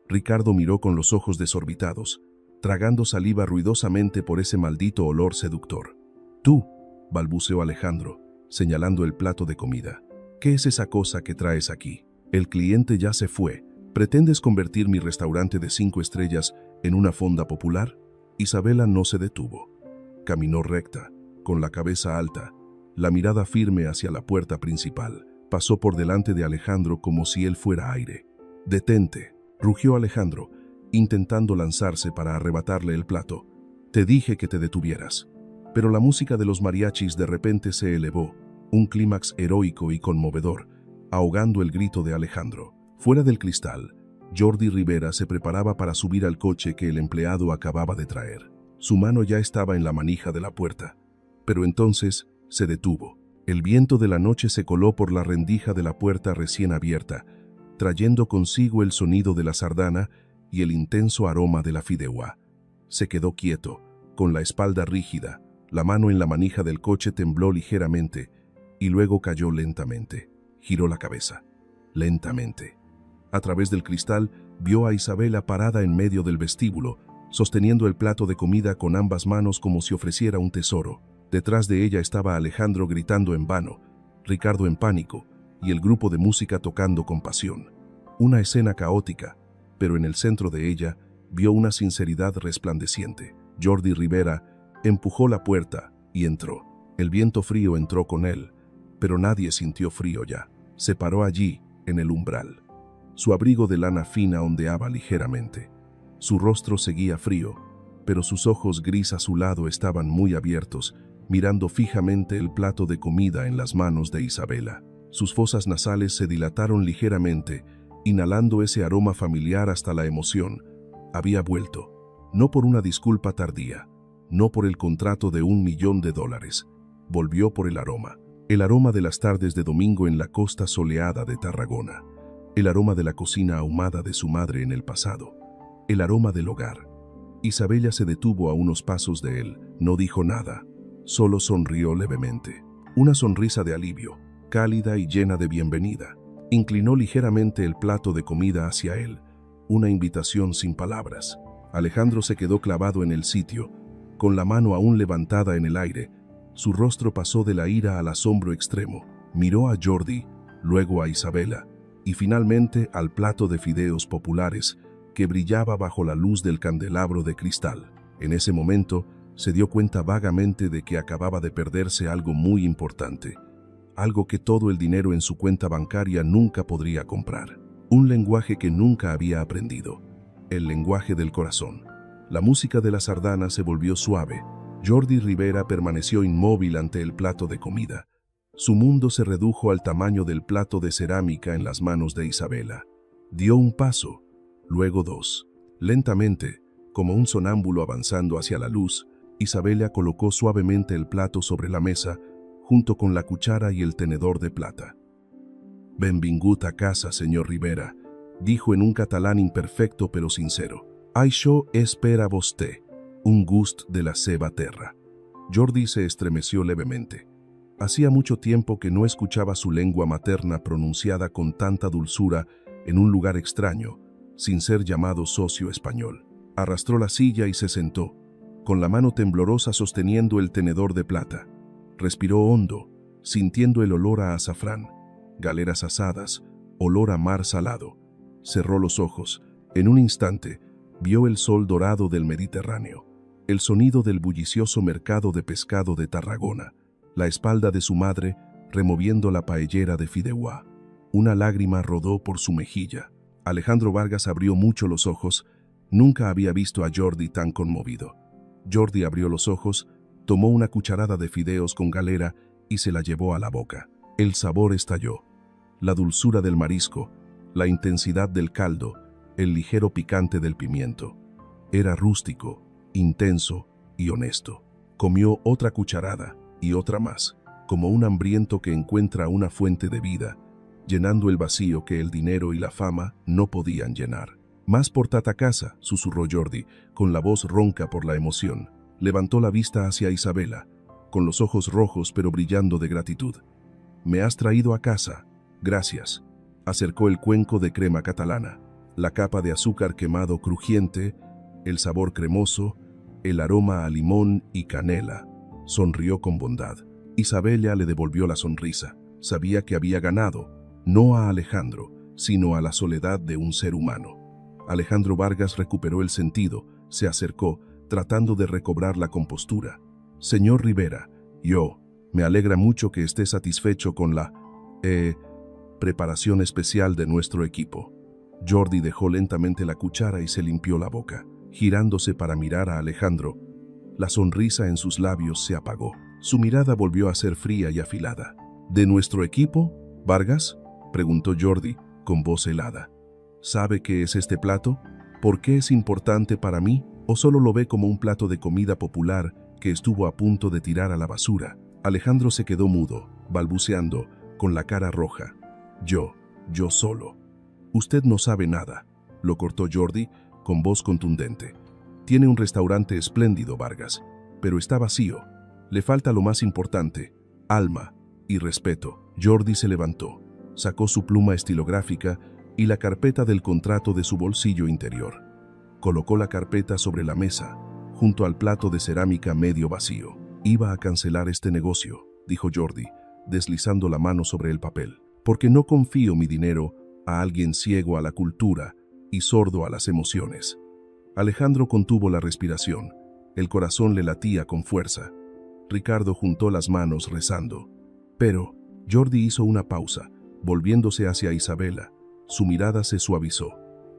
Ricardo miró con los ojos desorbitados, tragando saliva ruidosamente por ese maldito olor seductor. «Tú», balbuceó Alejandro, señalando el plato de comida. «¿Qué es esa cosa que traes aquí? El cliente ya se fue. ¿Pretendes convertir mi restaurante de 5 estrellas en una fonda popular?» Isabela no se detuvo. Caminó recta, con la cabeza alta, la mirada firme hacia la puerta principal. Pasó por delante de Alejandro como si él fuera aire. «Detente», rugió Alejandro, intentando lanzarse para arrebatarle el plato. «Te dije que te detuvieras». Pero la música de los mariachis de repente se elevó, un clímax heroico y conmovedor, ahogando el grito de Alejandro. Fuera del cristal, Jordi Rivera se preparaba para subir al coche que el empleado acababa de traer. Su mano ya estaba en la manija de la puerta, pero entonces se detuvo. El viento de la noche se coló por la rendija de la puerta recién abierta, trayendo consigo el sonido de la sardana y el intenso aroma de la fideuá. Se quedó quieto, con la espalda rígida, la mano en la manija del coche tembló ligeramente y luego cayó lentamente. Giró la cabeza, lentamente. A través del cristal vio a Isabela parada en medio del vestíbulo, sosteniendo el plato de comida con ambas manos como si ofreciera un tesoro. Detrás de ella estaba Alejandro gritando en vano, Ricardo en pánico y el grupo de música tocando con pasión. Una escena caótica, pero en el centro de ella vio una sinceridad resplandeciente. Jordi Rivera empujó la puerta y entró. El viento frío entró con él, pero nadie sintió frío ya. Se paró allí, en el umbral. Su abrigo de lana fina ondeaba ligeramente. Su rostro seguía frío, pero sus ojos gris azulado estaban muy abiertos, mirando fijamente el plato de comida en las manos de Isabela. Sus fosas nasales se dilataron ligeramente, inhalando ese aroma familiar hasta la emoción. Había vuelto, no por una disculpa tardía, no por el contrato de $1 millón. Volvió por el aroma de las tardes de domingo en la costa soleada de Tarragona, el aroma de la cocina ahumada de su madre en el pasado, el aroma del hogar. Isabela se detuvo a unos pasos de él, no dijo nada, solo sonrió levemente. Una sonrisa de alivio, cálida y llena de bienvenida. Inclinó ligeramente el plato de comida hacia él, una invitación sin palabras. Alejandro se quedó clavado en el sitio, con la mano aún levantada en el aire. Su rostro pasó de la ira al asombro extremo. Miró a Jordi, luego a Isabela, y finalmente al plato de fideos populares que brillaba bajo la luz del candelabro de cristal. En ese momento, se dio cuenta vagamente de que acababa de perderse algo muy importante, algo que todo el dinero en su cuenta bancaria nunca podría comprar. Un lenguaje que nunca había aprendido, el lenguaje del corazón. La música de la sardana se volvió suave. Jordi Rivera permaneció inmóvil ante el plato de comida. Su mundo se redujo al tamaño del plato de cerámica en las manos de Isabela. Dio un paso, luego dos. Lentamente, como un sonámbulo avanzando hacia la luz, Isabela colocó suavemente el plato sobre la mesa, junto con la cuchara y el tenedor de plata. «Benvingut a casa, señor Rivera», dijo en un catalán imperfecto pero sincero. «Això és per a vostè, un gust de la seva terra». Jordi se estremeció levemente. Hacía mucho tiempo que no escuchaba su lengua materna pronunciada con tanta dulzura en un lugar extraño, sin ser llamado socio español. Arrastró la silla y se sentó, con la mano temblorosa sosteniendo el tenedor de plata. Respiró hondo, sintiendo el olor a azafrán, galeras asadas, olor a mar salado. Cerró los ojos. En un instante, vio el sol dorado del Mediterráneo, el sonido del bullicioso mercado de pescado de Tarragona, la espalda de su madre removiendo la paellera de fideuá. Una lágrima rodó por su mejilla. Alejandro Vargas abrió mucho los ojos. Nunca había visto a Jordi tan conmovido. Jordi abrió los ojos, tomó una cucharada de fideos con galera y se la llevó a la boca. El sabor estalló. La dulzura del marisco, la intensidad del caldo, el ligero picante del pimiento. Era rústico, intenso y honesto. Comió otra cucharada y otra más, como un hambriento que encuentra una fuente de vida, llenando el vacío que el dinero y la fama no podían llenar. «Más por Tatacasa», susurró Jordi, con la voz ronca por la emoción. Levantó la vista hacia Isabela, con los ojos rojos pero brillando de gratitud. «Me has traído a casa. Gracias». Acercó el cuenco de crema catalana, la capa de azúcar quemado crujiente, el sabor cremoso, el aroma a limón y canela. Sonrió con bondad. Isabela le devolvió la sonrisa. Sabía que había ganado, no a Alejandro, sino a la soledad de un ser humano. Alejandro Vargas recuperó el sentido, se acercó, tratando de recobrar la compostura. «Señor Rivera, me alegra mucho que esté satisfecho con la preparación especial de nuestro equipo». Jordi dejó lentamente la cuchara y se limpió la boca, girándose para mirar a Alejandro. La sonrisa en sus labios se apagó. Su mirada volvió a ser fría y afilada. «¿De nuestro equipo, Vargas?», preguntó Jordi, con voz helada. «¿Sabe qué es este plato? ¿Por qué es importante para mí? ¿O solo lo ve como un plato de comida popular que estuvo a punto de tirar a la basura?» Alejandro se quedó mudo, balbuceando, con la cara roja. Yo solo». «Usted no sabe nada», lo cortó Jordi, con voz contundente. «Tiene un restaurante espléndido, Vargas, pero está vacío. Le falta lo más importante, alma y respeto». Jordi se levantó, sacó su pluma estilográfica y la carpeta del contrato de su bolsillo interior. Colocó la carpeta sobre la mesa, junto al plato de cerámica medio vacío. «Iba a cancelar este negocio», dijo Jordi, deslizando la mano sobre el papel, «porque no confío mi dinero a alguien ciego a la cultura y sordo a las emociones». Alejandro contuvo la respiración. El corazón le latía con fuerza. Ricardo juntó las manos rezando. Pero Jordi hizo una pausa, volviéndose hacia Isabela. Su mirada se suavizó.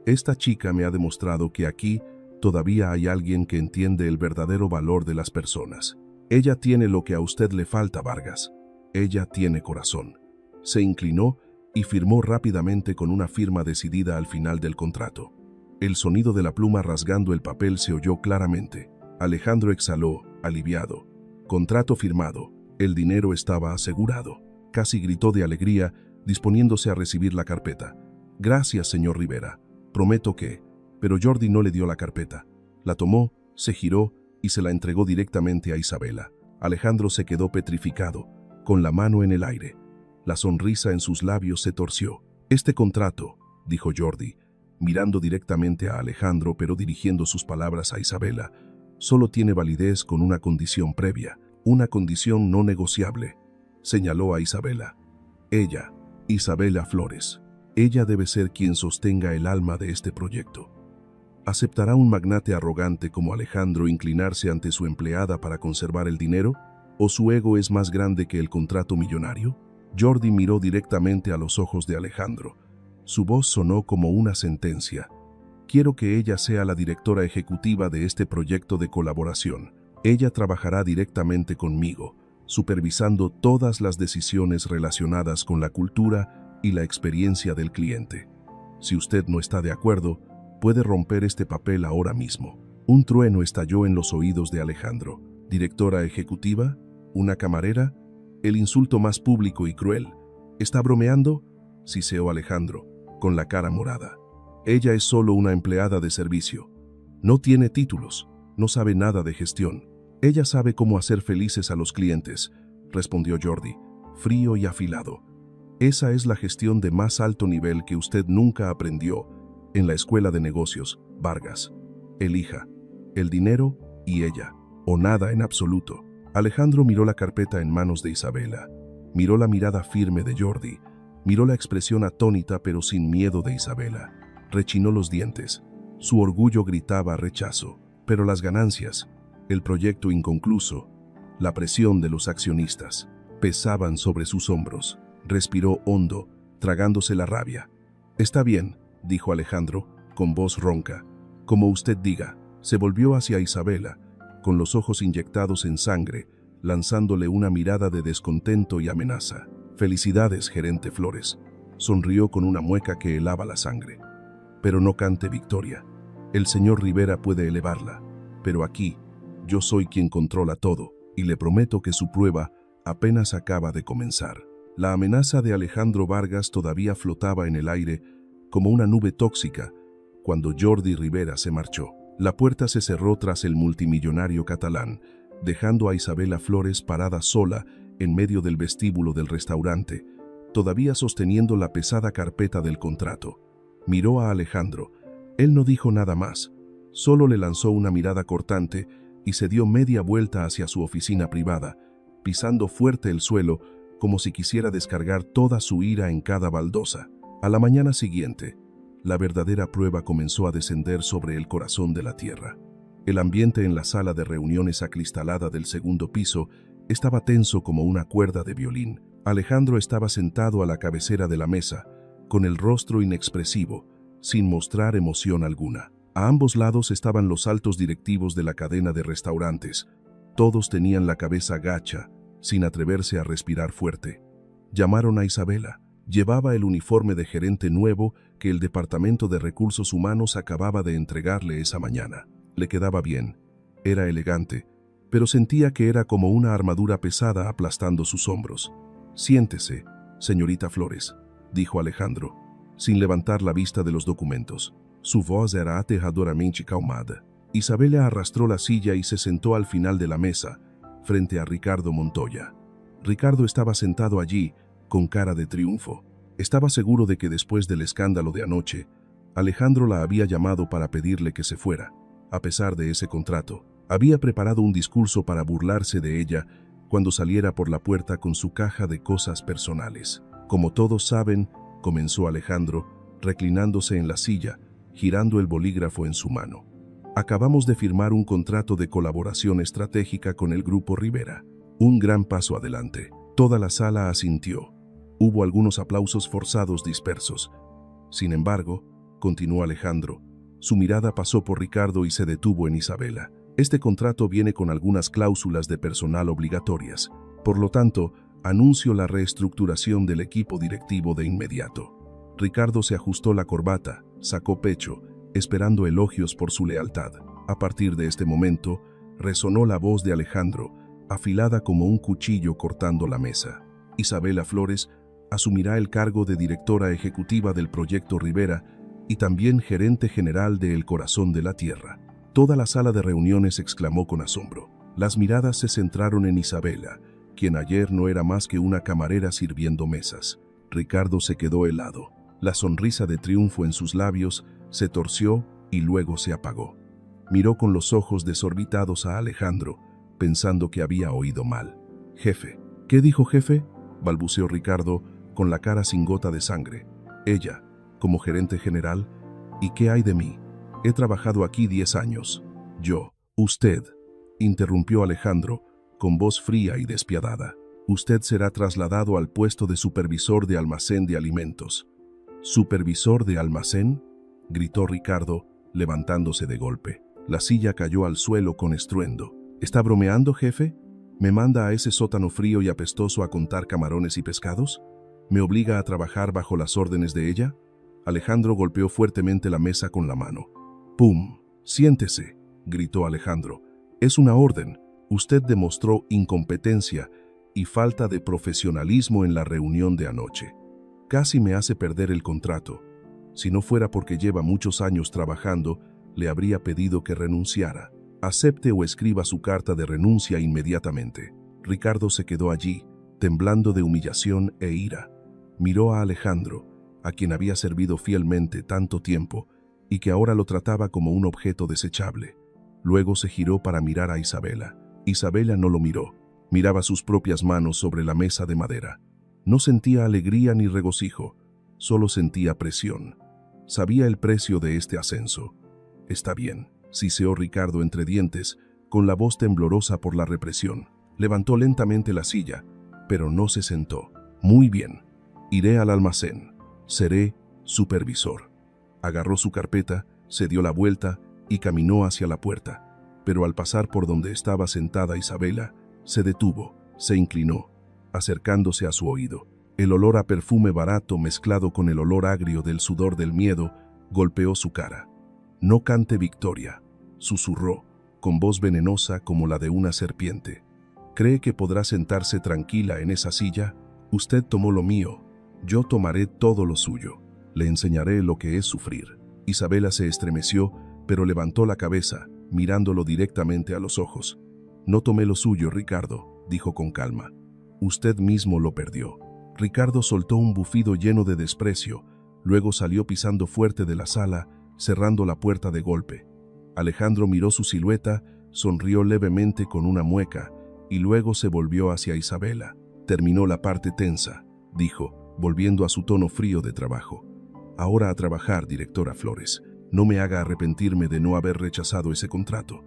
«Esta chica me ha demostrado que aquí todavía hay alguien que entiende el verdadero valor de las personas. Ella tiene lo que a usted le falta, Vargas. Ella tiene corazón». Se inclinó y firmó rápidamente con una firma decidida al final del contrato. El sonido de la pluma rasgando el papel se oyó claramente. Alejandro exhaló, aliviado. Contrato firmado. El dinero estaba asegurado. Casi gritó de alegría, disponiéndose a recibir la carpeta. «Gracias, señor Rivera. Prometo que...». Pero Jordi no le dio la carpeta. La tomó, se giró y se la entregó directamente a Isabela. Alejandro se quedó petrificado, con la mano en el aire. La sonrisa en sus labios se torció. «Este contrato», dijo Jordi, mirando directamente a Alejandro pero dirigiendo sus palabras a Isabela, «solo tiene validez con una condición previa, una condición no negociable». Señaló a Isabela. «Ella, Isabela Flores. Ella debe ser quien sostenga el alma de este proyecto». ¿Aceptará un magnate arrogante como Alejandro inclinarse ante su empleada para conservar el dinero? ¿O su ego es más grande que el contrato millonario? Jordi miró directamente a los ojos de Alejandro. Su voz sonó como una sentencia. «Quiero que ella sea la directora ejecutiva de este proyecto de colaboración. Ella trabajará directamente conmigo, supervisando todas las decisiones relacionadas con la cultura y la experiencia del cliente. Si usted no está de acuerdo, puede romper este papel ahora mismo». Un trueno estalló en los oídos de Alejandro. «¿Directora ejecutiva? ¿Una camarera?». El insulto más público y cruel. «¿Está bromeando?», siseó Alejandro, con la cara morada. «Ella es solo una empleada de servicio. No tiene títulos, no sabe nada de gestión. Ella sabe cómo hacer felices a los clientes», respondió Jordi, frío y afilado. «Esa es la gestión de más alto nivel que usted nunca aprendió en la escuela de negocios, Vargas. Elija, el dinero y ella, o nada en absoluto». Alejandro miró la carpeta en manos de Isabela, miró la mirada firme de Jordi, miró la expresión atónita pero sin miedo de Isabela. rechinó los dientes. Su orgullo gritaba rechazo, pero las ganancias, el proyecto inconcluso, la presión de los accionistas, pesaban sobre sus hombros. Respiró hondo, tragándose la rabia. «Está bien», dijo Alejandro, con voz ronca. «Como usted diga». Se volvió hacia Isabela, con los ojos inyectados en sangre, lanzándole una mirada de descontento y amenaza. «Felicidades, gerente Flores», sonrió con una mueca que helaba la sangre. «Pero no cante victoria. El señor Rivera puede elevarla, pero aquí, yo soy quien controla todo, y le prometo que su prueba apenas acaba de comenzar». La amenaza de Alejandro Vargas todavía flotaba en el aire como una nube tóxica cuando Jordi Rivera se marchó. La puerta se cerró tras el multimillonario catalán, dejando a Isabela Flores parada sola en medio del vestíbulo del restaurante, todavía sosteniendo la pesada carpeta del contrato. Miró a Alejandro. Él no dijo nada más, solo le lanzó una mirada cortante y se dio media vuelta hacia su oficina privada, pisando fuerte el suelo como si quisiera descargar toda su ira en cada baldosa. A la mañana siguiente, la verdadera prueba comenzó a descender sobre el corazón de la tierra. El ambiente en la sala de reuniones acristalada del segundo piso estaba tenso como una cuerda de violín. Alejandro estaba sentado a la cabecera de la mesa, con el rostro inexpresivo, sin mostrar emoción alguna. A ambos lados estaban los altos directivos de la cadena de restaurantes. Todos tenían la cabeza gacha, sin atreverse a respirar fuerte. Llamaron a Isabela. Llevaba el uniforme de gerente nuevo que el Departamento de Recursos Humanos acababa de entregarle esa mañana. Le quedaba bien, era elegante, pero sentía que era como una armadura pesada aplastando sus hombros. «Siéntese, señorita Flores», dijo Alejandro, sin levantar la vista de los documentos. Su voz era aterradoramente calmada. Isabela arrastró la silla y se sentó al final de la mesa, frente a Ricardo Montoya. Ricardo estaba sentado allí, con cara de triunfo. Estaba seguro de que después del escándalo de anoche, Alejandro la había llamado para pedirle que se fuera. A pesar de ese contrato, había preparado un discurso para burlarse de ella cuando saliera por la puerta con su caja de cosas personales. «Como todos saben», comenzó Alejandro, reclinándose en la silla, girando el bolígrafo en su mano. «Acabamos de firmar un contrato de colaboración estratégica con el Grupo Rivera. Un gran paso adelante». Toda la sala asintió. Hubo algunos aplausos forzados dispersos. Sin embargo, continuó Alejandro, su mirada pasó por Ricardo y se detuvo en Isabela. «Este contrato viene con algunas cláusulas de personal obligatorias. Por lo tanto, anuncio la reestructuración del equipo directivo de inmediato». Ricardo se ajustó la corbata, sacó pecho, esperando elogios por su lealtad. A partir de este momento, resonó la voz de Alejandro, afilada como un cuchillo cortando la mesa. «Isabela Flores asumirá el cargo de directora ejecutiva del Proyecto Rivera y también gerente general de El Corazón de la Tierra». Toda la sala de reuniones exclamó con asombro. Las miradas se centraron en Isabela, quien ayer no era más que una camarera sirviendo mesas. Ricardo se quedó helado. La sonrisa de triunfo en sus labios se torció y luego se apagó. Miró con los ojos desorbitados a Alejandro, pensando que había oído mal. «Jefe». «¿Qué dijo jefe?», balbuceó Ricardo, con la cara sin gota de sangre. «Ella, como gerente general. ¿Y qué hay de mí? He trabajado aquí 10 años. Yo». «Usted», interrumpió Alejandro, con voz fría y despiadada. «Usted será trasladado al puesto de supervisor de almacén de alimentos». «¿Supervisor de almacén?», gritó Ricardo, levantándose de golpe. La silla cayó al suelo con estruendo. «¿Está bromeando, jefe? ¿Me manda a ese sótano frío y apestoso a contar camarones y pescados? ¿Me obliga a trabajar bajo las órdenes de ella?». Alejandro golpeó fuertemente la mesa con la mano. «¡Pum! Siéntese», gritó Alejandro. «Es una orden. Usted demostró incompetencia y falta de profesionalismo en la reunión de anoche. Casi me hace perder el contrato. Si no fuera porque lleva muchos años trabajando, le habría pedido que renunciara. Acepte o escriba su carta de renuncia inmediatamente». Ricardo se quedó allí, temblando de humillación e ira. Miró a Alejandro, a quien había servido fielmente tanto tiempo y que ahora lo trataba como un objeto desechable. Luego se giró para mirar a Isabela. Isabela no lo miró. Miraba sus propias manos sobre la mesa de madera. No sentía alegría ni regocijo, solo sentía presión. Sabía el precio de este ascenso. Está bien, siseó Ricardo entre dientes, con la voz temblorosa por la represión. Levantó lentamente la silla, pero no se sentó. Muy bien, iré al almacén. Seré supervisor. Agarró su carpeta, se dio la vuelta y caminó hacia la puerta, pero al pasar por donde estaba sentada Isabela, se detuvo, se inclinó, acercándose a su oído. El olor a perfume barato mezclado con el olor agrio del sudor del miedo golpeó su cara. «No cante victoria», susurró, con voz venenosa como la de una serpiente. «¿Cree que podrá sentarse tranquila en esa silla? Usted tomó lo mío, yo tomaré todo lo suyo. Le enseñaré lo que es sufrir». Isabela se estremeció, pero levantó la cabeza, mirándolo directamente a los ojos. «No tomé lo suyo, Ricardo», dijo con calma. «Usted mismo lo perdió». Ricardo soltó un bufido lleno de desprecio, luego salió pisando fuerte de la sala, cerrando la puerta de golpe. Alejandro miró su silueta, sonrió levemente con una mueca, y luego se volvió hacia Isabela. «Terminó la parte tensa», dijo, volviendo a su tono frío de trabajo. «Ahora a trabajar, directora Flores. No me haga arrepentirme de no haber rechazado ese contrato».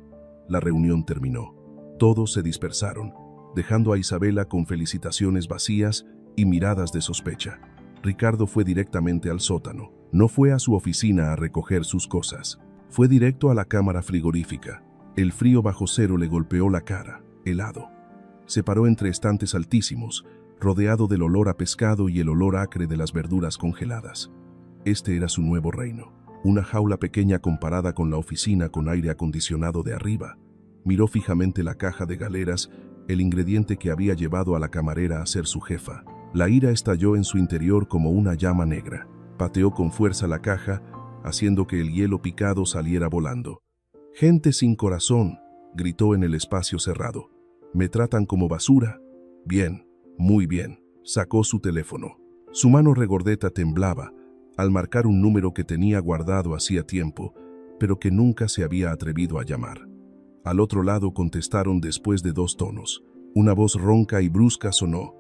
La reunión terminó. Todos se dispersaron, dejando a Isabela con felicitaciones vacías y miradas de sospecha. Ricardo fue directamente al sótano. No fue a su oficina a recoger sus cosas. Fue directo a la cámara frigorífica. El frío bajo cero le golpeó la cara, helado. Se paró entre estantes altísimos, rodeado del olor a pescado y el olor acre de las verduras congeladas. Este era su nuevo reino. Una jaula pequeña comparada con la oficina con aire acondicionado de arriba. Miró fijamente la caja de galeras, el ingrediente que había llevado a la camarera a ser su jefa. La ira estalló en su interior como una llama negra. Pateó con fuerza la caja, haciendo que el hielo picado saliera volando. «Gente sin corazón», gritó en el espacio cerrado. «¿Me tratan como basura? Bien, muy bien». Sacó su teléfono. Su mano regordeta temblaba al marcar un número que tenía guardado hacía tiempo, pero que nunca se había atrevido a llamar. Al otro lado contestaron después de 2 tonos. Una voz ronca y brusca sonó.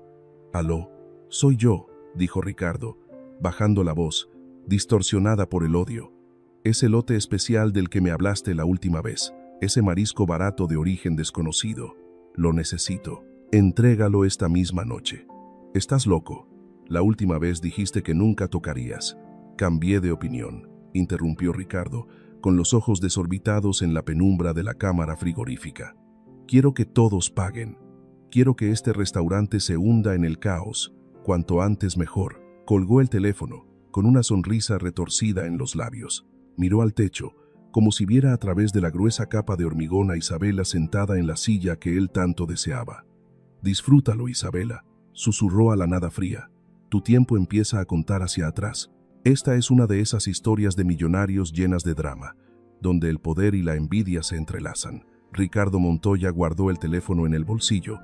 «Aló, soy yo», dijo Ricardo, bajando la voz, distorsionada por el odio. «Ese lote especial del que me hablaste la última vez, ese marisco barato de origen desconocido. Lo necesito. Entrégalo esta misma noche». «Estás loco. La última vez dijiste que nunca tocarías». «Cambié de opinión», interrumpió Ricardo, con los ojos desorbitados en la penumbra de la cámara frigorífica. «Quiero que todos paguen. Quiero que este restaurante se hunda en el caos. Cuanto antes mejor». Colgó el teléfono, con una sonrisa retorcida en los labios. Miró al techo, como si viera a través de la gruesa capa de hormigón a Isabela sentada en la silla que él tanto deseaba. «Disfrútalo, Isabela», susurró a la nada fría. «Tu tiempo empieza a contar hacia atrás». Esta es una de esas historias de millonarios llenas de drama, donde el poder y la envidia se entrelazan. Ricardo Montoya guardó el teléfono en el bolsillo,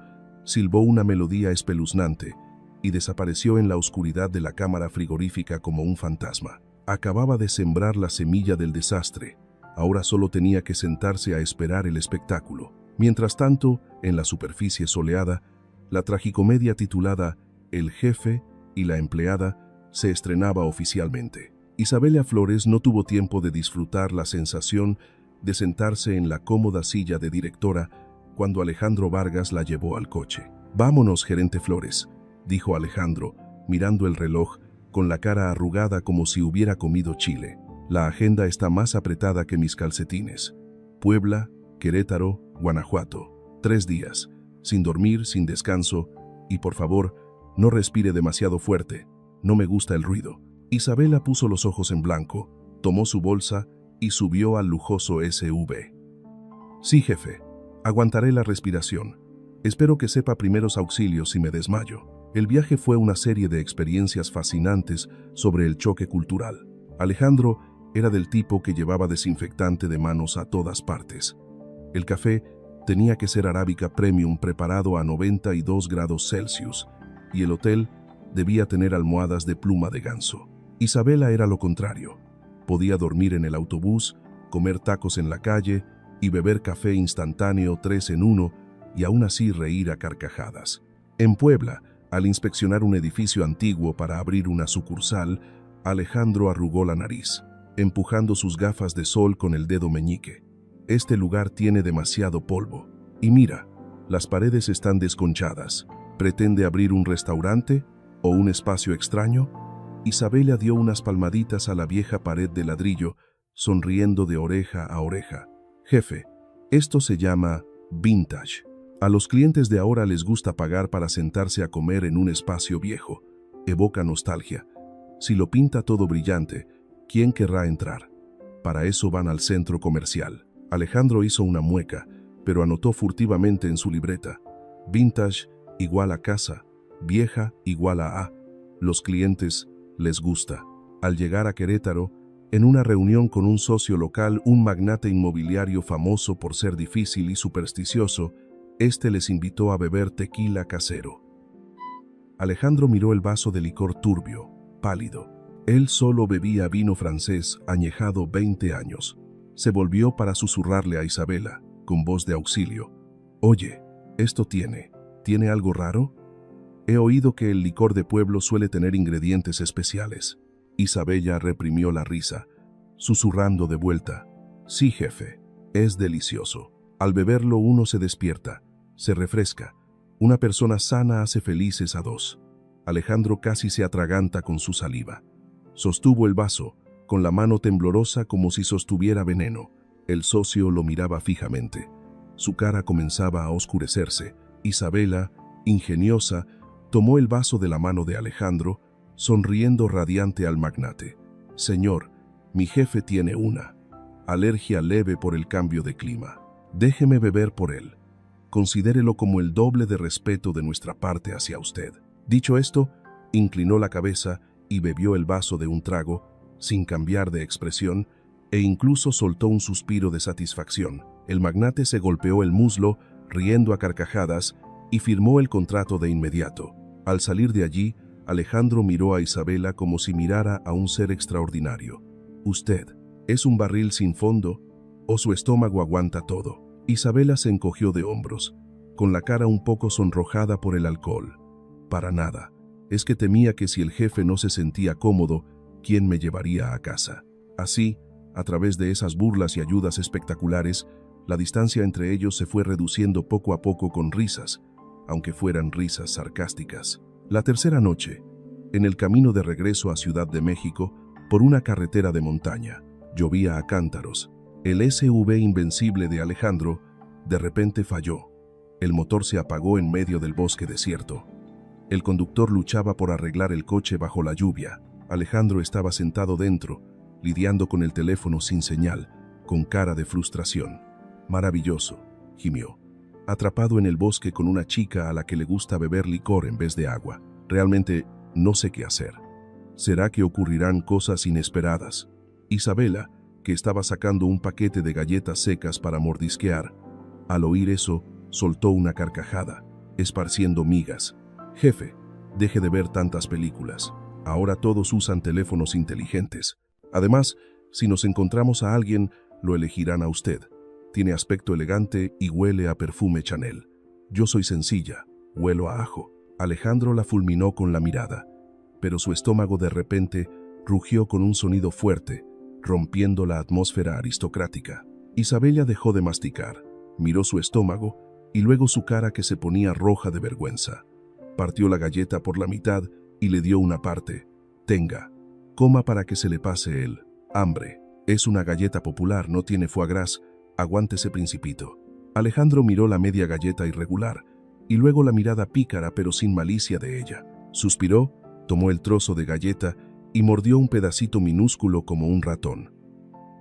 silbó una melodía espeluznante y desapareció en la oscuridad de la cámara frigorífica como un fantasma. Acababa de sembrar la semilla del desastre. Ahora solo tenía que sentarse a esperar el espectáculo. Mientras tanto, en la superficie soleada, la tragicomedia titulada El jefe y la empleada se estrenaba oficialmente. Isabela Flores no tuvo tiempo de disfrutar la sensación de sentarse en la cómoda silla de directora cuando Alejandro Vargas la llevó al coche. «Vámonos, gerente Flores», dijo Alejandro, mirando el reloj con la cara arrugada como si hubiera comido chile. «La agenda está más apretada que mis calcetines. Puebla, Querétaro, Guanajuato. 3 días, sin dormir, sin descanso, y por favor, no respire demasiado fuerte. No me gusta el ruido». Isabela puso los ojos en blanco, tomó su bolsa y subió al lujoso SUV. «Sí, jefe. Aguantaré la respiración. Espero que sepa primeros auxilios si me desmayo». El viaje fue una serie de experiencias fascinantes sobre el choque cultural. Alejandro era del tipo que llevaba desinfectante de manos a todas partes. El café tenía que ser arábica premium preparado a 92 grados Celsius y el hotel debía tener almohadas de pluma de ganso. Isabela era lo contrario. Podía dormir en el autobús, comer tacos en la calle y beber café instantáneo 3 en 1 y aún así reír a carcajadas. En Puebla, al inspeccionar un edificio antiguo para abrir una sucursal, Alejandro arrugó la nariz, empujando sus gafas de sol con el dedo meñique. Este lugar tiene demasiado polvo. Y mira, las paredes están desconchadas. ¿Pretende abrir un restaurante o un espacio extraño? Isabela dio unas palmaditas a la vieja pared de ladrillo, sonriendo de oreja a oreja. Jefe, esto se llama vintage. A los clientes de ahora les gusta pagar para sentarse a comer en un espacio viejo. Evoca nostalgia. Si lo pinta todo brillante, ¿quién querrá entrar? Para eso van al centro comercial. Alejandro hizo una mueca, pero anotó furtivamente en su libreta. Vintage igual a casa, vieja igual a. Los clientes les gusta. Al llegar a Querétaro, en una reunión con un socio local, un magnate inmobiliario famoso por ser difícil y supersticioso, este les invitó a beber tequila casero. Alejandro miró el vaso de licor turbio, pálido. Él solo bebía vino francés añejado 20 años. Se volvió para susurrarle a Isabela, con voz de auxilio. Oye, ¿esto tiene algo raro? He oído que el licor de pueblo suele tener ingredientes especiales. Isabela reprimió la risa, susurrando de vuelta. Sí, jefe, es delicioso. Al beberlo uno se despierta, se refresca. Una persona sana hace felices a dos. Alejandro casi se atraganta con su saliva. Sostuvo el vaso, con la mano temblorosa como si sostuviera veneno. El socio lo miraba fijamente. Su cara comenzaba a oscurecerse. Isabela, ingeniosa, tomó el vaso de la mano de Alejandro, sonriendo radiante al magnate. Señor, mi jefe tiene una alergia leve por el cambio de clima. Déjeme beber por él. Considérelo como el doble de respeto de nuestra parte hacia usted. Dicho esto, inclinó la cabeza y bebió el vaso de un trago, sin cambiar de expresión, e incluso soltó un suspiro de satisfacción. El magnate se golpeó el muslo, riendo a carcajadas, y firmó el contrato de inmediato. Al salir de allí, Alejandro miró a Isabela como si mirara a un ser extraordinario. ¿Usted es un barril sin fondo o su estómago aguanta todo? Isabela se encogió de hombros, con la cara un poco sonrojada por el alcohol. Para nada. Es que temía que si el jefe no se sentía cómodo, ¿quién me llevaría a casa? Así, a través de esas burlas y ayudas espectaculares, la distancia entre ellos se fue reduciendo poco a poco con risas, aunque fueran risas sarcásticas. La tercera noche, en el camino de regreso a Ciudad de México, por una carretera de montaña, llovía a cántaros. El SUV invencible de Alejandro de repente falló. El motor se apagó en medio del bosque desierto. El conductor luchaba por arreglar el coche bajo la lluvia. Alejandro estaba sentado dentro, lidiando con el teléfono sin señal, con cara de frustración. Maravilloso, gimió. Atrapado en el bosque con una chica a la que le gusta beber licor en vez de agua. Realmente no sé qué hacer. ¿Será que ocurrirán cosas inesperadas? Isabela, que estaba sacando un paquete de galletas secas para mordisquear, al oír eso, soltó una carcajada, esparciendo migas. Jefe, deje de ver tantas películas. Ahora todos usan teléfonos inteligentes. Además, si nos encontramos a alguien, lo elegirán a usted. Tiene aspecto elegante y huele a perfume Chanel. Yo soy sencilla, huelo a ajo. Alejandro la fulminó con la mirada, pero su estómago de repente rugió con un sonido fuerte, rompiendo la atmósfera aristocrática. Isabela dejó de masticar, miró su estómago y luego su cara que se ponía roja de vergüenza. Partió la galleta por la mitad y le dio una parte. Tenga, coma para que se le pase el hambre. Es una galleta popular, no tiene foie gras. Aguántese, principito. Alejandro miró la media galleta irregular y luego la mirada pícara pero sin malicia de ella. Suspiró, tomó el trozo de galleta y mordió un pedacito minúsculo como un ratón.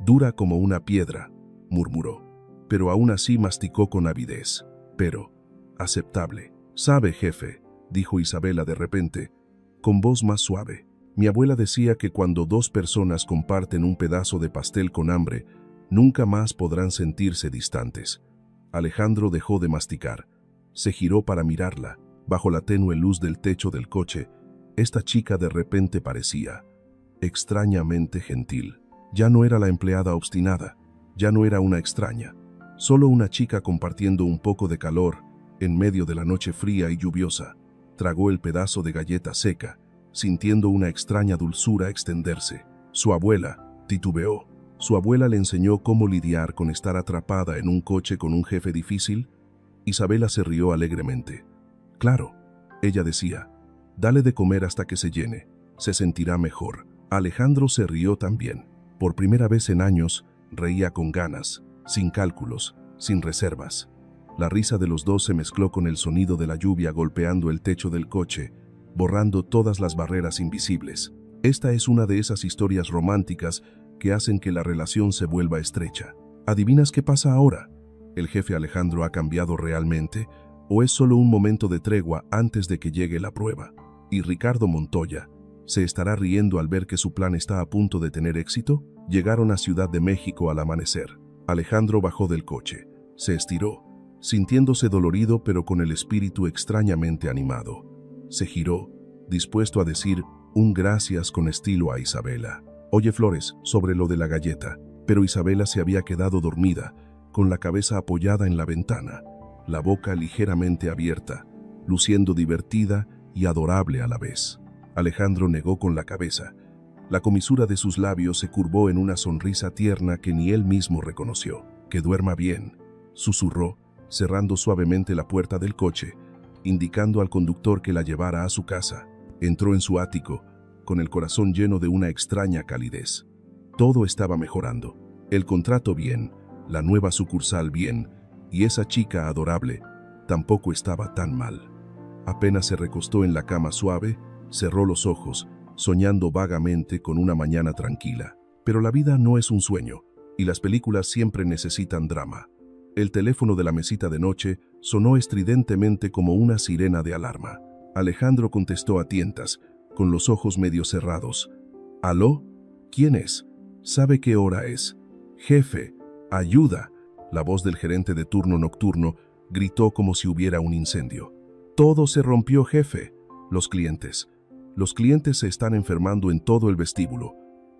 Dura como una piedra, murmuró, pero aún así masticó con avidez. Pero, aceptable. ¿Sabe, jefe?, dijo Isabela de repente, con voz más suave. Mi abuela decía que cuando dos personas comparten un pedazo de pastel con hambre, nunca más podrán sentirse distantes. Alejandro dejó de masticar. Se giró para mirarla. Bajo la tenue luz del techo del coche, esta chica de repente parecía extrañamente gentil. Ya no era la empleada obstinada, ya no era una extraña, solo una chica compartiendo un poco de calor en medio de la noche fría y lluviosa. Tragó el pedazo de galleta seca sintiendo una extraña dulzura extenderse. Su abuela titubeó. Su abuela le enseñó cómo lidiar con estar atrapada en un coche con un jefe difícil. Isabela se rió alegremente. Claro, ella decía, dale de comer hasta que se llene, se sentirá mejor. Alejandro se rió también. Por primera vez en años, reía con ganas, sin cálculos, sin reservas. La risa de los dos se mezcló con el sonido de la lluvia golpeando el techo del coche, borrando todas las barreras invisibles. Esta es una de esas historias románticas que hacen que la relación se vuelva estrecha. ¿Adivinas qué pasa ahora? ¿El jefe Alejandro ha cambiado realmente o es solo un momento de tregua antes de que llegue la prueba? ¿Y Ricardo Montoya se estará riendo al ver que su plan está a punto de tener éxito? Llegaron a Ciudad de México al amanecer. Alejandro bajó del coche, se estiró, sintiéndose dolorido pero con el espíritu extrañamente animado. Se giró, dispuesto a decir un gracias con estilo a Isabela. Oye, Flores, sobre lo de la galleta, pero Isabela se había quedado dormida, con la cabeza apoyada en la ventana, la boca ligeramente abierta, luciendo divertida y adorable a la vez. Alejandro negó con la cabeza. La comisura de sus labios se curvó en una sonrisa tierna que ni él mismo reconoció. Que duerma bien, susurró, cerrando suavemente la puerta del coche, indicando al conductor que la llevara a su casa. Entró en su ático, con el corazón lleno de una extraña calidez. Todo estaba mejorando. El contrato bien, la nueva sucursal bien, y esa chica adorable tampoco estaba tan mal. Apenas se recostó en la cama suave, cerró los ojos, soñando vagamente con una mañana tranquila. Pero la vida no es un sueño, y las películas siempre necesitan drama. El teléfono de la mesita de noche sonó estridentemente como una sirena de alarma. Alejandro contestó a tientas, con los ojos medio cerrados. ¿Aló? ¿Quién es? ¿Sabe qué hora es? Jefe, ayuda. La voz del gerente de turno nocturno gritó como si hubiera un incendio. Todo se rompió, jefe. Los clientes se están enfermando en todo el vestíbulo.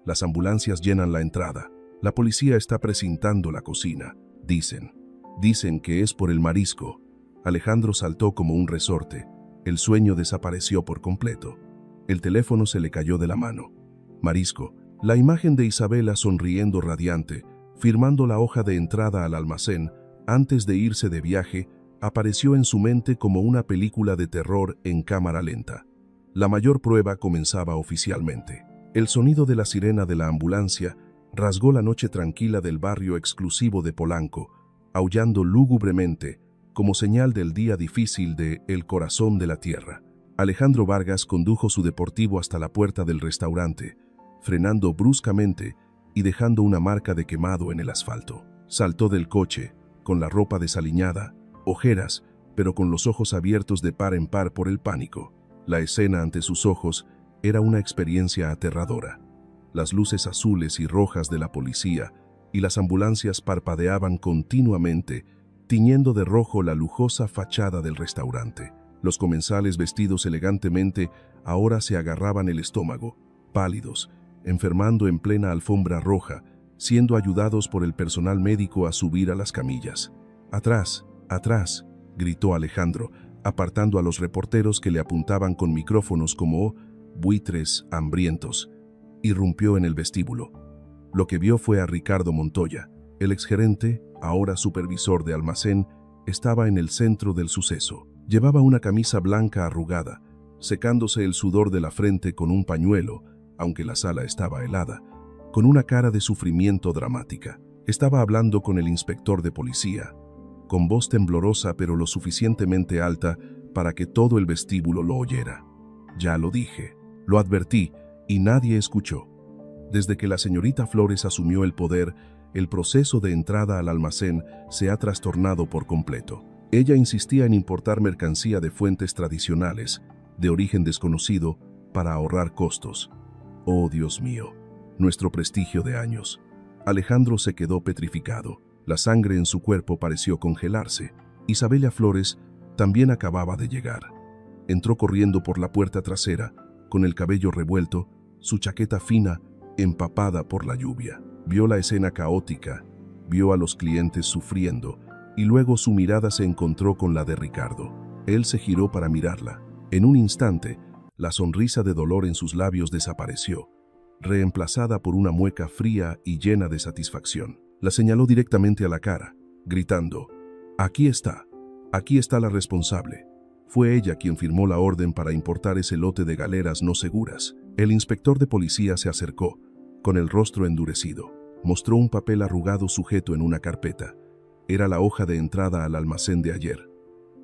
Las ambulancias llenan la entrada. La policía está precintando la cocina. Dicen que es por el marisco. Alejandro saltó como un resorte. El sueño desapareció por completo. El teléfono se le cayó de la mano. Marisco. La imagen de Isabela sonriendo radiante, firmando la hoja de entrada al almacén, antes de irse de viaje, apareció en su mente como una película de terror en cámara lenta. La mayor prueba comenzaba oficialmente. El sonido de la sirena de la ambulancia rasgó la noche tranquila del barrio exclusivo de Polanco, aullando lúgubremente, como señal del día difícil de El corazón de la tierra. Alejandro Vargas condujo su deportivo hasta la puerta del restaurante, frenando bruscamente y dejando una marca de quemado en el asfalto. Saltó del coche, con la ropa desaliñada, ojeras, pero con los ojos abiertos de par en par por el pánico. La escena ante sus ojos era una experiencia aterradora. Las luces azules y rojas de la policía y las ambulancias parpadeaban continuamente, tiñendo de rojo la lujosa fachada del restaurante. Los comensales vestidos elegantemente ahora se agarraban el estómago, pálidos, enfermando en plena alfombra roja, siendo ayudados por el personal médico a subir a las camillas. «Atrás, atrás», gritó Alejandro, apartando a los reporteros que le apuntaban con micrófonos como buitres hambrientos. Irrumpió en el vestíbulo. Lo que vio fue a Ricardo Montoya. El exgerente, ahora supervisor de almacén, estaba en el centro del suceso. Llevaba una camisa blanca arrugada, secándose el sudor de la frente con un pañuelo, aunque la sala estaba helada, con una cara de sufrimiento dramática. Estaba hablando con el inspector de policía, con voz temblorosa pero lo suficientemente alta para que todo el vestíbulo lo oyera. Ya lo dije, lo advertí, y nadie escuchó. Desde que la señorita Flores asumió el poder, el proceso de entrada al almacén se ha trastornado por completo. Ella insistía en importar mercancía de fuentes tradicionales, de origen desconocido, para ahorrar costos. Oh, Dios mío, nuestro prestigio de años. Alejandro se quedó petrificado. La sangre en su cuerpo pareció congelarse. Isabela Flores también acababa de llegar. Entró corriendo por la puerta trasera, con el cabello revuelto, su chaqueta fina, empapada por la lluvia. Vio la escena caótica, vio a los clientes sufriendo, y luego su mirada se encontró con la de Ricardo. Él se giró para mirarla. En un instante, La sonrisa de dolor en sus labios desapareció, reemplazada por una mueca fría y llena de satisfacción. La señaló directamente a la cara, gritando: aquí está la responsable. Fue ella quien firmó la orden para importar ese lote de galeras no seguras. El inspector de policía se acercó, con el rostro endurecido. Mostró un papel arrugado sujeto en una carpeta. Era la hoja de entrada al almacén de ayer.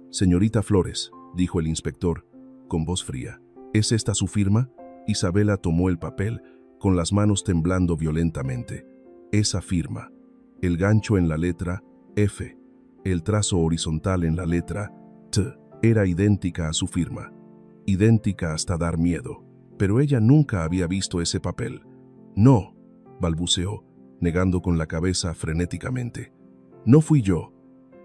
Señorita Flores, dijo el inspector, con voz fría, ¿es esta su firma? Isabela tomó el papel, con las manos temblando violentamente. Esa firma. El gancho en la letra F, el trazo horizontal en la letra T, era idéntica a su firma. Idéntica hasta dar miedo. Pero ella nunca había visto ese papel. No, balbuceó, negando con la cabeza frenéticamente. No fui yo.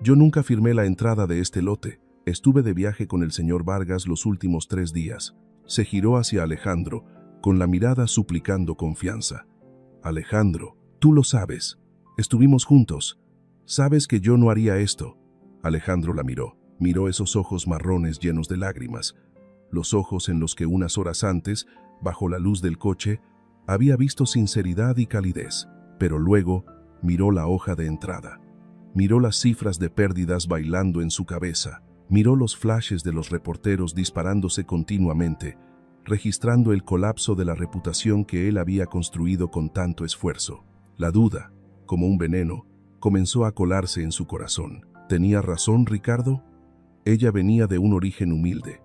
Yo nunca firmé la entrada de este lote. Estuve de viaje con el señor Vargas los últimos 3 días. Se giró hacia Alejandro, con la mirada suplicando confianza. Alejandro, tú lo sabes. Estuvimos juntos. Sabes que yo no haría esto. Alejandro la miró. Miró esos ojos marrones llenos de lágrimas. Los ojos en los que unas horas antes, bajo la luz del coche, había visto sinceridad y calidez. Pero luego miró la hoja de entrada. Miró las cifras de pérdidas bailando en su cabeza. Miró los flashes de los reporteros disparándose continuamente, registrando el colapso de la reputación que él había construido con tanto esfuerzo. La duda, como un veneno, comenzó a colarse en su corazón. ¿Tenía razón Ricardo? Ella venía de un origen humilde.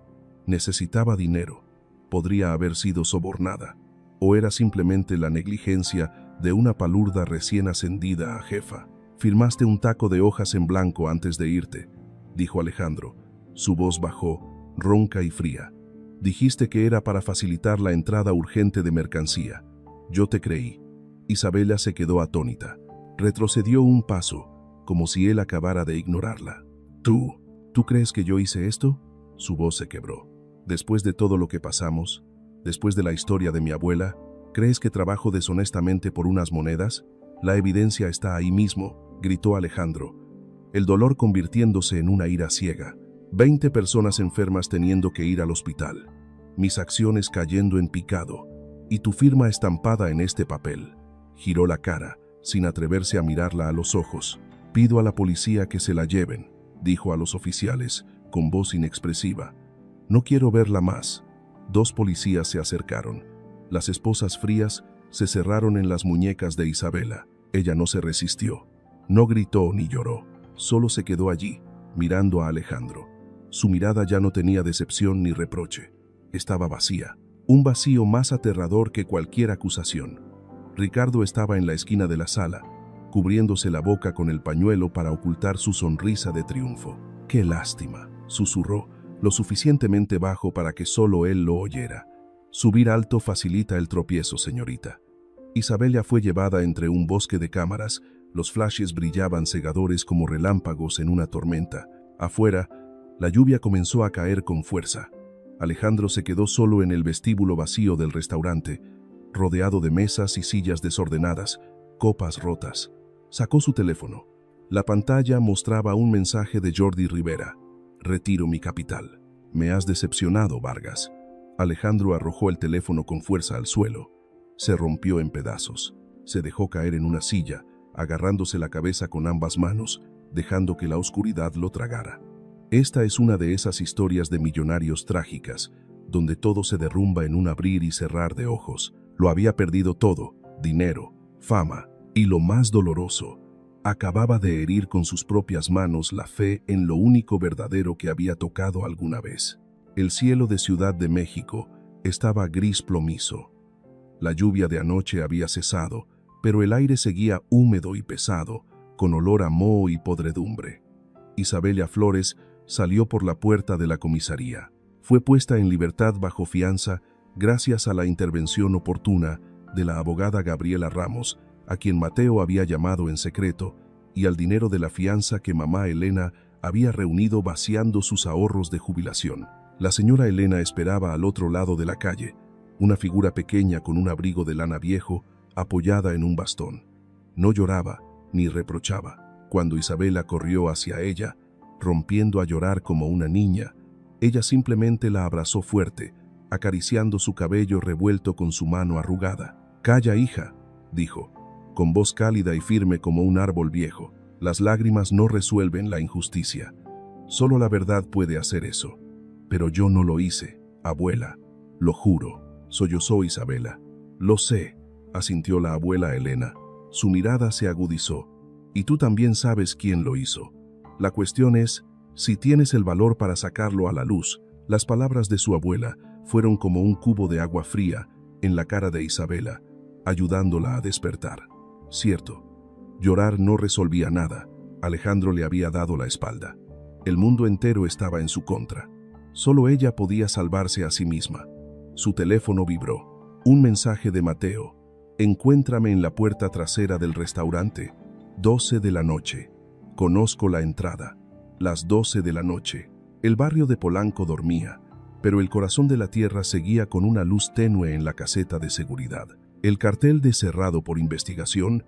Necesitaba dinero. Podría haber sido sobornada. ¿O era simplemente la negligencia de una palurda recién ascendida a jefa? Firmaste un taco de hojas en blanco antes de irte, dijo Alejandro. Su voz bajó, ronca y fría. Dijiste que era para facilitar la entrada urgente de mercancía. Yo te creí. Isabela se quedó atónita. Retrocedió un paso, como si él acabara de ignorarla. ¿Tú crees que yo hice esto? Su voz se quebró. Después de todo lo que pasamos, después de la historia de mi abuela, ¿crees que trabajo deshonestamente por unas monedas? La evidencia está ahí mismo, gritó Alejandro, el dolor convirtiéndose en una ira ciega. 20 personas enfermas teniendo que ir al hospital. Mis acciones cayendo en picado. Y tu firma estampada en este papel. Giró la cara, sin atreverse a mirarla a los ojos. Pido a la policía que se la lleven, dijo a los oficiales, con voz inexpresiva. No quiero verla más. 2 policías se acercaron. Las esposas frías se cerraron en las muñecas de Isabela. Ella no se resistió. No gritó ni lloró. Solo se quedó allí, mirando a Alejandro. Su mirada ya no tenía decepción ni reproche. Estaba vacía. Un vacío más aterrador que cualquier acusación. Ricardo estaba en la esquina de la sala, cubriéndose la boca con el pañuelo para ocultar su sonrisa de triunfo. ¡Qué lástima!, susurró, lo suficientemente bajo para que solo él lo oyera. Subir alto facilita el tropiezo, señorita. Isabela fue llevada entre un bosque de cámaras. Los flashes brillaban cegadores como relámpagos en una tormenta. Afuera, la lluvia comenzó a caer con fuerza. Alejandro se quedó solo en el vestíbulo vacío del restaurante, rodeado de mesas y sillas desordenadas, copas rotas. Sacó su teléfono. La pantalla mostraba un mensaje de Jordi Rivera. Retiro mi capital. Me has decepcionado, Vargas. Alejandro arrojó el teléfono con fuerza al suelo. Se rompió en pedazos. Se dejó caer en una silla, agarrándose la cabeza con ambas manos, dejando que la oscuridad lo tragara. Esta es una de esas historias de millonarios trágicas, donde todo se derrumba en un abrir y cerrar de ojos. Lo había perdido todo: dinero, fama, y lo más doloroso, acababa de herir con sus propias manos la fe en lo único verdadero que había tocado alguna vez. El cielo de Ciudad de México estaba gris plomizo. La lluvia de anoche había cesado, pero el aire seguía húmedo y pesado, con olor a moho y podredumbre. Isabela Flores salió por la puerta de la comisaría. Fue puesta en libertad bajo fianza gracias a la intervención oportuna de la abogada Gabriela Ramos, a quien Mateo había llamado en secreto, y al dinero de la fianza que mamá Elena había reunido vaciando sus ahorros de jubilación. La señora Elena esperaba al otro lado de la calle, una figura pequeña con un abrigo de lana viejo, apoyada en un bastón. No lloraba ni reprochaba. Cuando Isabela corrió hacia ella, rompiendo a llorar como una niña, ella simplemente la abrazó fuerte, acariciando su cabello revuelto con su mano arrugada. «Calla, hija», dijo, con voz cálida y firme como un árbol viejo. «Las lágrimas no resuelven la injusticia. Solo la verdad puede hacer eso. Pero yo no lo hice, abuela. Lo juro», sollozó Isabela. «Lo sé», asintió la abuela Elena. Su mirada se agudizó. «Y tú también sabes quién lo hizo. La cuestión es si tienes el valor para sacarlo a la luz». Las palabras de su abuela fueron como un cubo de agua fría en la cara de Isabela, ayudándola a despertar. Cierto, llorar no resolvía nada. Alejandro le había dado la espalda. El mundo entero estaba en su contra. Solo ella podía salvarse a sí misma. Su teléfono vibró. Un mensaje de Mateo. «Encuéntrame en la puerta trasera del restaurante. 12 de la noche. Conozco la entrada». Las 12 de la noche. El barrio de Polanco dormía, pero el corazón de la tierra seguía con una luz tenue en la caseta de seguridad. El cartel de cerrado por investigación,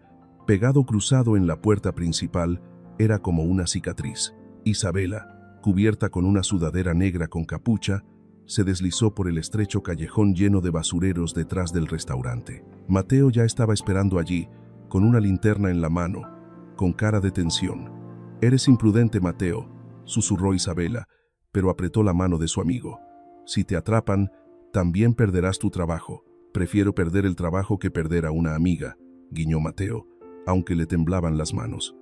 pegado cruzado en la puerta principal, era como una cicatriz. Isabela, cubierta con una sudadera negra con capucha, se deslizó por el estrecho callejón lleno de basureros detrás del restaurante. Mateo ya estaba esperando allí, con una linterna en la mano, con cara de tensión. «Eres imprudente, Mateo», susurró Isabela, pero apretó la mano de su amigo. «Si te atrapan, también perderás tu trabajo». «Prefiero perder el trabajo que perder a una amiga», guiñó Mateo, aunque le temblaban las manos.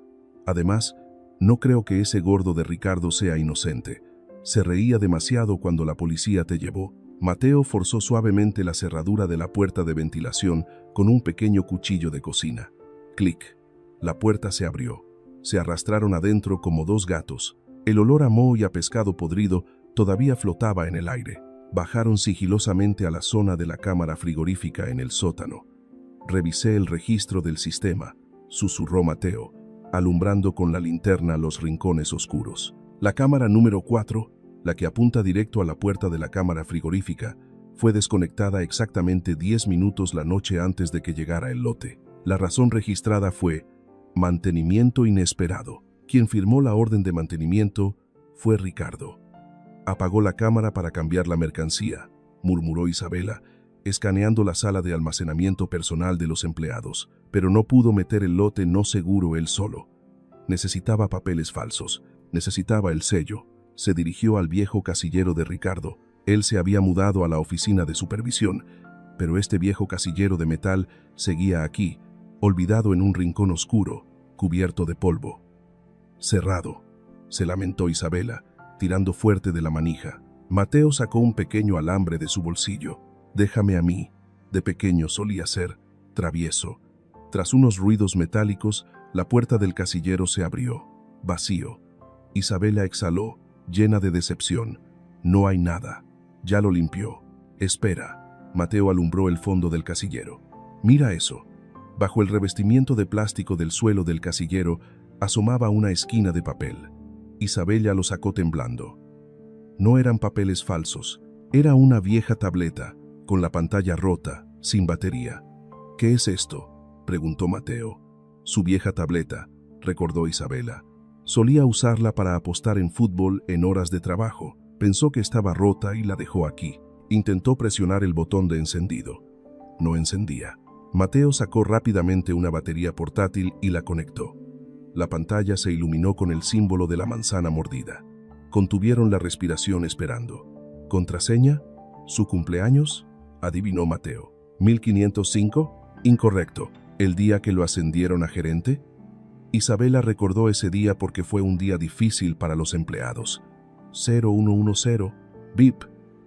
«Además, no creo que ese gordo de Ricardo sea inocente. Se reía demasiado cuando la policía te llevó». Mateo forzó suavemente la cerradura de la puerta de ventilación con un pequeño cuchillo de cocina. Clic. La puerta se abrió. Se arrastraron adentro como dos gatos. El olor a moho y a pescado podrido todavía flotaba en el aire. Bajaron sigilosamente a la zona de la cámara frigorífica en el sótano. «Revisé el registro del sistema», susurró Mateo, alumbrando con la linterna los rincones oscuros. La cámara número 4, la que apunta directo a la puerta de la cámara frigorífica, fue desconectada exactamente 10 minutos la noche antes de que llegara el lote. La razón registrada fue mantenimiento inesperado. Quien firmó la orden de mantenimiento fue Ricardo. «Apagó la cámara para cambiar la mercancía», murmuró Isabela, escaneando la sala de almacenamiento personal de los empleados, pero no pudo meter el lote no seguro él solo. Necesitaba papeles falsos, necesitaba el sello. Se dirigió al viejo casillero de Ricardo. Él se había mudado a la oficina de supervisión, pero este viejo casillero de metal seguía aquí, olvidado en un rincón oscuro, cubierto de polvo. «Cerrado», se lamentó Isabela, tirando fuerte de la manija. Mateo sacó un pequeño alambre de su bolsillo. «Déjame a mí». De pequeño solía ser travieso. Tras unos ruidos metálicos, la puerta del casillero se abrió. Vacío. Isabela exhaló, llena de decepción. «No hay nada». «Ya lo limpió». «Espera». Mateo alumbró el fondo del casillero. «Mira eso». Bajo el revestimiento de plástico del suelo del casillero asomaba una esquina de papel. Isabela lo sacó temblando. No eran papeles falsos, era una vieja tableta, con la pantalla rota, sin batería. «¿Qué es esto?», preguntó Mateo. «Su vieja tableta», recordó Isabela. «Solía usarla para apostar en fútbol en horas de trabajo. Pensó que estaba rota y la dejó aquí. Intentó presionar el botón de encendido. No encendía». Mateo sacó rápidamente una batería portátil y la conectó. La pantalla se iluminó con el símbolo de la manzana mordida. Contuvieron la respiración esperando. «¿Contraseña? ¿Su cumpleaños?», adivinó Mateo. «¿1505? Incorrecto. ¿El día que lo ascendieron a gerente?». Isabela recordó ese día porque fue un día difícil para los empleados. 0110, bip,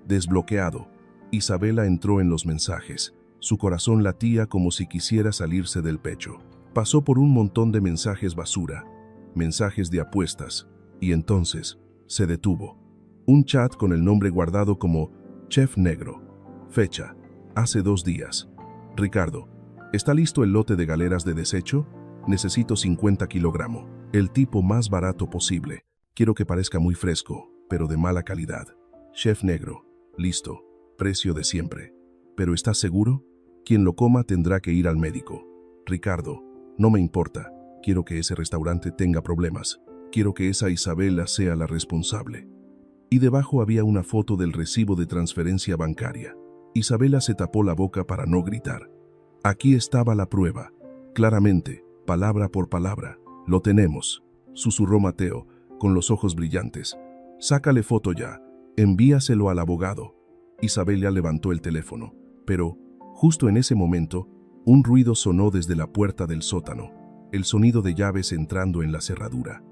desbloqueado. Isabela entró en los mensajes. Su corazón latía como si quisiera salirse del pecho. Pasó por un montón de mensajes basura, mensajes de apuestas, y entonces se detuvo. Un chat con el nombre guardado como Chef Negro. Fecha: hace 2 días. «Ricardo, ¿está listo el lote de galeras de desecho? Necesito 50 kilogramos. El tipo más barato posible. Quiero que parezca muy fresco, pero de mala calidad. Chef Negro. Listo. Precio de siempre. ¿Pero estás seguro? Quien lo coma tendrá que ir al médico. Ricardo, no me importa. Quiero que ese restaurante tenga problemas. Quiero que esa Isabela sea la responsable». y debajo había una foto del recibo de transferencia bancaria. Isabela se tapó la boca para no gritar. Aquí estaba la prueba, claramente, palabra por palabra. Lo tenemos, susurró Mateo, con los ojos brillantes. Sácale foto ya, envíaselo al abogado. Isabela levantó el teléfono, pero, justo en ese momento, un ruido sonó desde la puerta del sótano, el sonido de llaves entrando en la cerradura,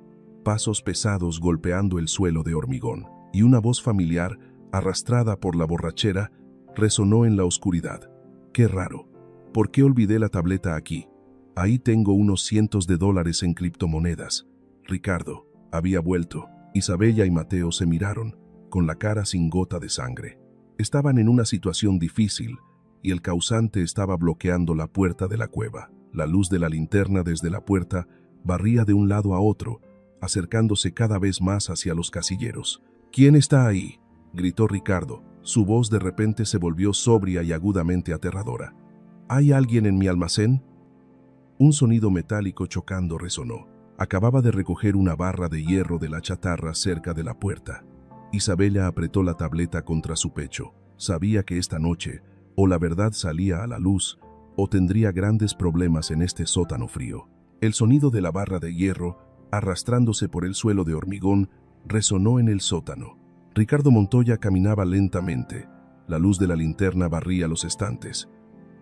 pasos pesados golpeando el suelo de hormigón, y una voz familiar, arrastrada por la borrachera, resonó en la oscuridad. ¡Qué raro! ¿Por qué olvidé la tableta aquí? Ahí tengo unos cientos de dólares en criptomonedas. Ricardo había vuelto. Isabela y Mateo se miraron, con la cara sin gota de sangre. Estaban en una situación difícil, y el causante estaba bloqueando la puerta de la cueva. La luz de la linterna desde la puerta barría de un lado a otro, acercándose cada vez más hacia los casilleros. ¿Quién está ahí?, gritó Ricardo. Su voz de repente se volvió sobria y agudamente aterradora. ¿Hay alguien en mi almacén? Un sonido metálico chocando resonó. Acababa de recoger una barra de hierro de la chatarra cerca de la puerta. Isabela apretó la tableta contra su pecho. Sabía que esta noche, o la verdad salía a la luz, o tendría grandes problemas en este sótano frío. El sonido de la barra de hierro, arrastrándose por el suelo de hormigón, resonó en el sótano. Ricardo Montoya caminaba lentamente. La luz de la linterna barría los estantes.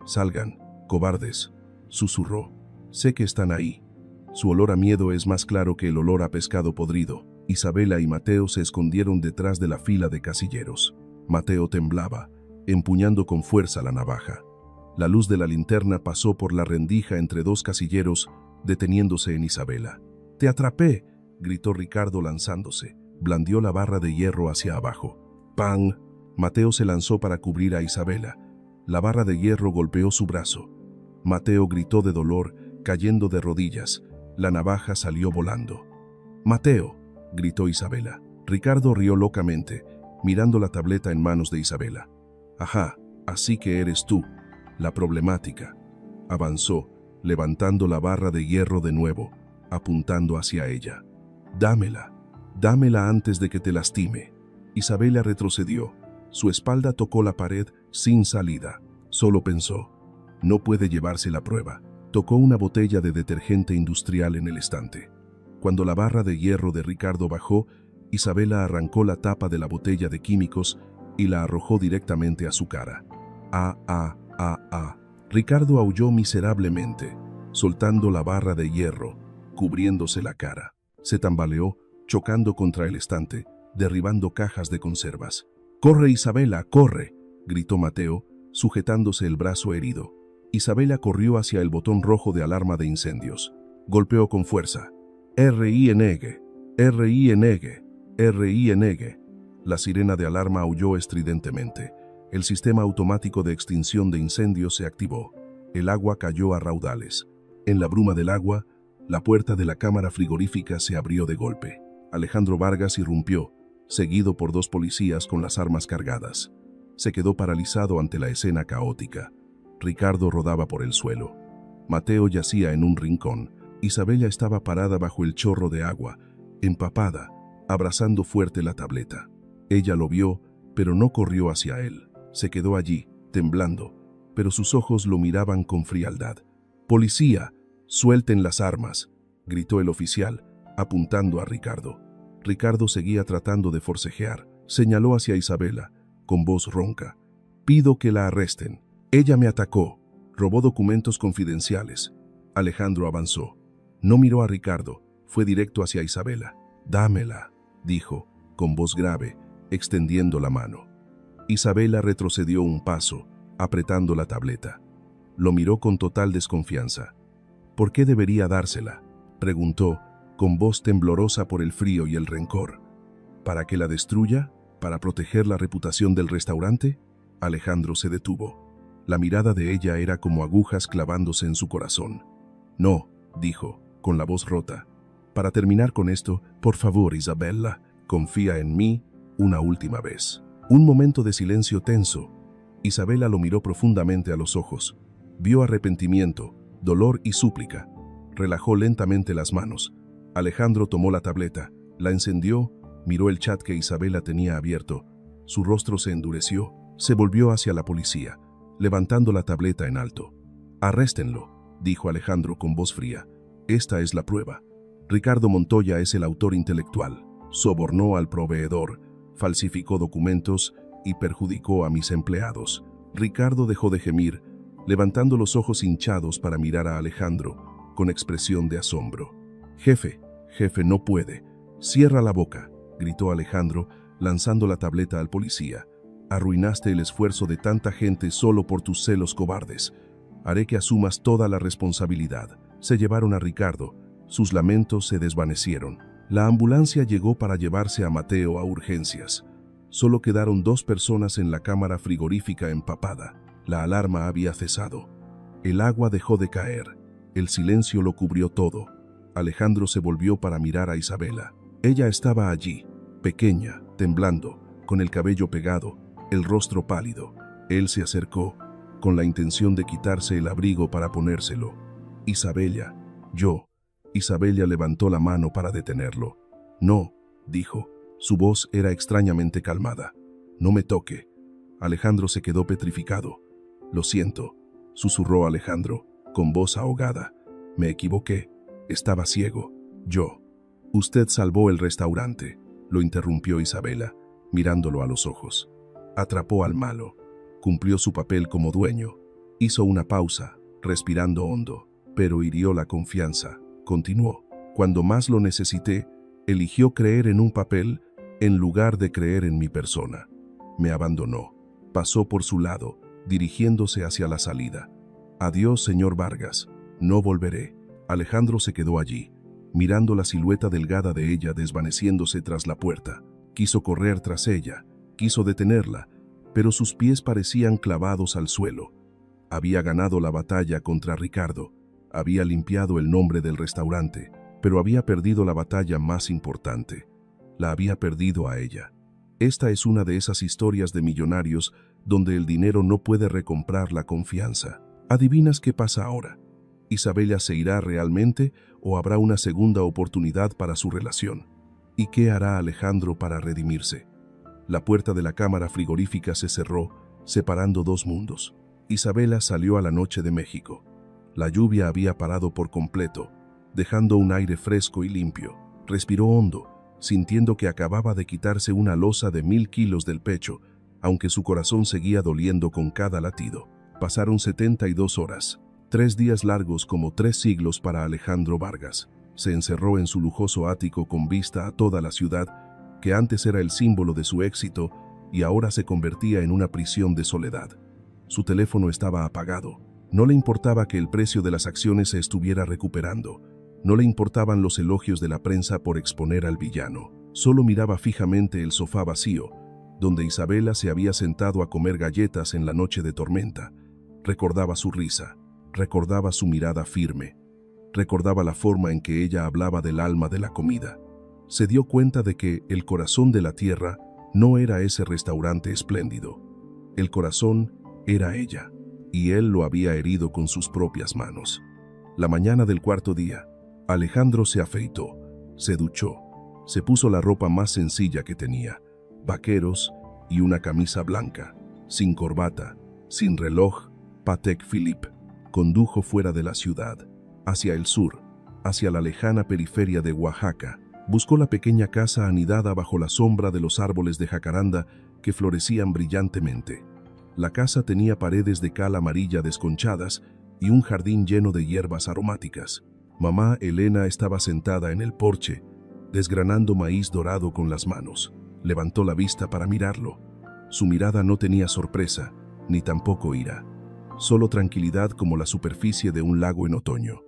«Salgan, cobardes», susurró. «Sé que están ahí». Su olor a miedo es más claro que el olor a pescado podrido. Isabela y Mateo se escondieron detrás de la fila de casilleros. Mateo temblaba, empuñando con fuerza la navaja. La luz de la linterna pasó por la rendija entre dos casilleros, deteniéndose en Isabela. «¡Te atrapé!», gritó Ricardo lanzándose. Blandió la barra de hierro hacia abajo. ¡Pam! Mateo se lanzó para cubrir a Isabela. La barra de hierro golpeó su brazo. Mateo gritó de dolor, cayendo de rodillas. La navaja salió volando. «¡Mateo!», gritó Isabela. Ricardo rió locamente, mirando la tableta en manos de Isabela. «Ajá, así que eres tú, la problemática». Avanzó, levantando la barra de hierro de nuevo, apuntando hacia ella. «Dámela. Dámela antes de que te lastime». Isabela retrocedió. Su espalda tocó la pared sin salida. Solo pensó, no puede llevarse la prueba. Tocó una botella de detergente industrial en el estante. Cuando la barra de hierro de Ricardo bajó, Isabela arrancó la tapa de la botella de químicos y la arrojó directamente a su cara. Ricardo aulló miserablemente, soltando la barra de hierro, cubriéndose la cara. Se tambaleó, chocando contra el estante, derribando cajas de conservas. «¡Corre, Isabela, corre!», gritó Mateo, sujetándose el brazo herido. Isabela corrió hacia el botón rojo de alarma de incendios. Golpeó con fuerza. «RING, RING, RING». La sirena de alarma aulló estridentemente. El sistema automático de extinción de incendios se activó. El agua cayó a raudales. En la bruma del agua, la puerta de la cámara frigorífica se abrió de golpe. Alejandro Vargas irrumpió, seguido por dos policías con las armas cargadas. Se quedó paralizado ante la escena caótica. Ricardo rodaba por el suelo. Mateo yacía en un rincón. Isabela estaba parada bajo el chorro de agua, empapada, abrazando fuerte la tableta. Ella lo vio, pero no corrió hacia él. Se quedó allí, temblando, pero sus ojos lo miraban con frialdad. «¡Policía! ¡Suelten las armas!», gritó el oficial, apuntando a Ricardo. Ricardo seguía tratando de forcejear. Señaló hacia Isabela, con voz ronca. «Pido que la arresten. Ella me atacó. Robó documentos confidenciales». Alejandro avanzó. No miró a Ricardo, fue directo hacia Isabela. «Dámela», dijo, con voz grave, extendiendo la mano. Isabela retrocedió un paso, apretando la tableta. Lo miró con total desconfianza. «¿Por qué debería dársela?», preguntó, con voz temblorosa por el frío y el rencor. «¿Para que la destruya? ¿Para proteger la reputación del restaurante?». Alejandro se detuvo. La mirada de ella era como agujas clavándose en su corazón. «No», dijo, con la voz rota. «Para terminar con esto, por favor, Isabela, confía en mí una última vez». Un momento de silencio tenso. Isabela lo miró profundamente a los ojos. Vio arrepentimiento, dolor y súplica. Relajó lentamente las manos. Alejandro tomó la tableta, la encendió Miró el chat que Isabela tenía abierto. Su rostro se endureció. Se volvió hacia la policía, levantando la tableta en alto. «Arréstenlo», dijo Alejandro con voz fría. «Esta es la prueba. Ricardo Montoya es el autor intelectual. Sobornó al proveedor, falsificó documentos y perjudicó a mis empleados». Ricardo dejó de gemir, levantando los ojos hinchados para mirar a Alejandro, con expresión de asombro. «Jefe, no puede. Cierra la boca», gritó Alejandro, lanzando la tableta al policía. «Arruinaste el esfuerzo de tanta gente solo por tus celos cobardes. Haré que asumas toda la responsabilidad». Se llevaron a Ricardo. Sus lamentos se desvanecieron. La ambulancia llegó para llevarse a Mateo a urgencias. Solo quedaron 2 personas en la cámara frigorífica empapada. La alarma había cesado. El agua dejó de caer. El silencio lo cubrió todo. Alejandro se volvió para mirar a Isabela. Ella estaba allí, pequeña, temblando, con el cabello pegado, el rostro pálido. Él se acercó, con la intención de quitarse el abrigo para ponérselo. «Isabela, yo». Isabela levantó la mano para detenerlo. «No», dijo. Su voz era extrañamente calmada. «No me toque». Alejandro se quedó petrificado. «Lo siento», susurró Alejandro, con voz ahogada. «Me equivoqué. Estaba ciego. Yo». «Usted salvó el restaurante», lo interrumpió Isabela, mirándolo a los ojos. «Atrapó al malo. Cumplió su papel como dueño». Hizo una pausa, respirando hondo, pero hirió la confianza. Continuó. «Cuando más lo necesité, eligió creer en un papel en lugar de creer en mi persona. Me abandonó. Pasó por su lado, dirigiéndose hacia la salida. Adiós, señor Vargas. No volveré». Alejandro se quedó allí, mirando la silueta delgada de ella desvaneciéndose tras la puerta. Quiso correr tras ella, quiso detenerla, pero sus pies parecían clavados al suelo. Había ganado la batalla contra Ricardo, había limpiado el nombre del restaurante, pero había perdido la batalla más importante. La había perdido a ella. Esta es una de esas historias de millonarios donde el dinero no puede recomprar la confianza. ¿Adivinas qué pasa ahora? ¿Isabela se irá realmente o habrá una segunda oportunidad para su relación? ¿Y qué hará Alejandro para redimirse? La puerta de la cámara frigorífica se cerró, separando 2 mundos. Isabela salió a la noche de México. La lluvia había parado por completo, dejando un aire fresco y limpio. Respiró hondo, sintiendo que acababa de quitarse una losa de 1000 kilos del pecho, aunque su corazón seguía doliendo con cada latido. Pasaron 72 horas. 3 días largos como 3 siglos para Alejandro Vargas. Se encerró en su lujoso ático con vista a toda la ciudad, que antes era el símbolo de su éxito y ahora se convertía en una prisión de soledad. Su teléfono estaba apagado. No le importaba que el precio de las acciones se estuviera recuperando. No le importaban los elogios de la prensa por exponer al villano. Solo miraba fijamente el sofá vacío, donde Isabela se había sentado a comer galletas en la noche de tormenta. Recordaba su risa. Recordaba su mirada firme. Recordaba la forma en que ella hablaba del alma de la comida. Se dio cuenta de que el corazón de la tierra no era ese restaurante espléndido. El corazón era ella, y él lo había herido con sus propias manos. La mañana del 4.º día, Alejandro se afeitó, se duchó, se puso la ropa más sencilla que tenía, vaqueros y una camisa blanca, sin corbata, sin reloj. Patek Philippe. Condujo fuera de la ciudad, hacia el sur, hacia la lejana periferia de Oaxaca. Buscó la pequeña casa anidada bajo la sombra de los árboles de jacaranda que florecían brillantemente. La casa tenía paredes de cal amarilla desconchadas y un jardín lleno de hierbas aromáticas. Mamá Elena estaba sentada en el porche, desgranando maíz dorado con las manos. Levantó la vista para mirarlo. Su mirada no tenía sorpresa, ni tampoco ira. Solo tranquilidad como la superficie de un lago en otoño.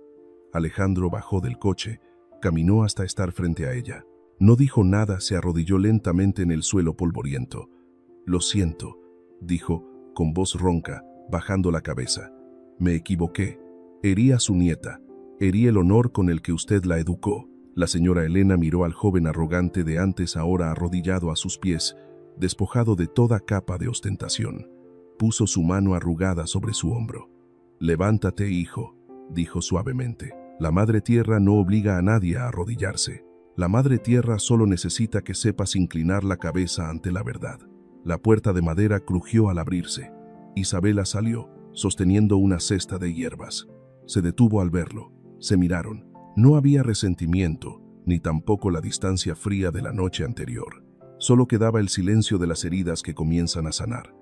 Alejandro bajó del coche, caminó hasta estar frente a ella. No dijo nada, se arrodilló lentamente en el suelo polvoriento. «Lo siento», dijo, con voz ronca, bajando la cabeza. «Me equivoqué. Herí a su nieta. Herí el honor con el que usted la educó». La señora Elena miró al joven arrogante de antes, ahora arrodillado a sus pies, despojado de toda capa de ostentación. Puso su mano arrugada sobre su hombro. «Levántate, hijo», dijo suavemente. «La Madre Tierra no obliga a nadie a arrodillarse». La Madre Tierra solo necesita que sepas inclinar la cabeza ante la verdad. La puerta de madera crujió al abrirse. Isabela salió, sosteniendo una cesta de hierbas. Se detuvo al verlo. Se miraron. No había resentimiento, ni tampoco la distancia fría de la noche anterior. Solo quedaba el silencio de las heridas que comienzan a sanar.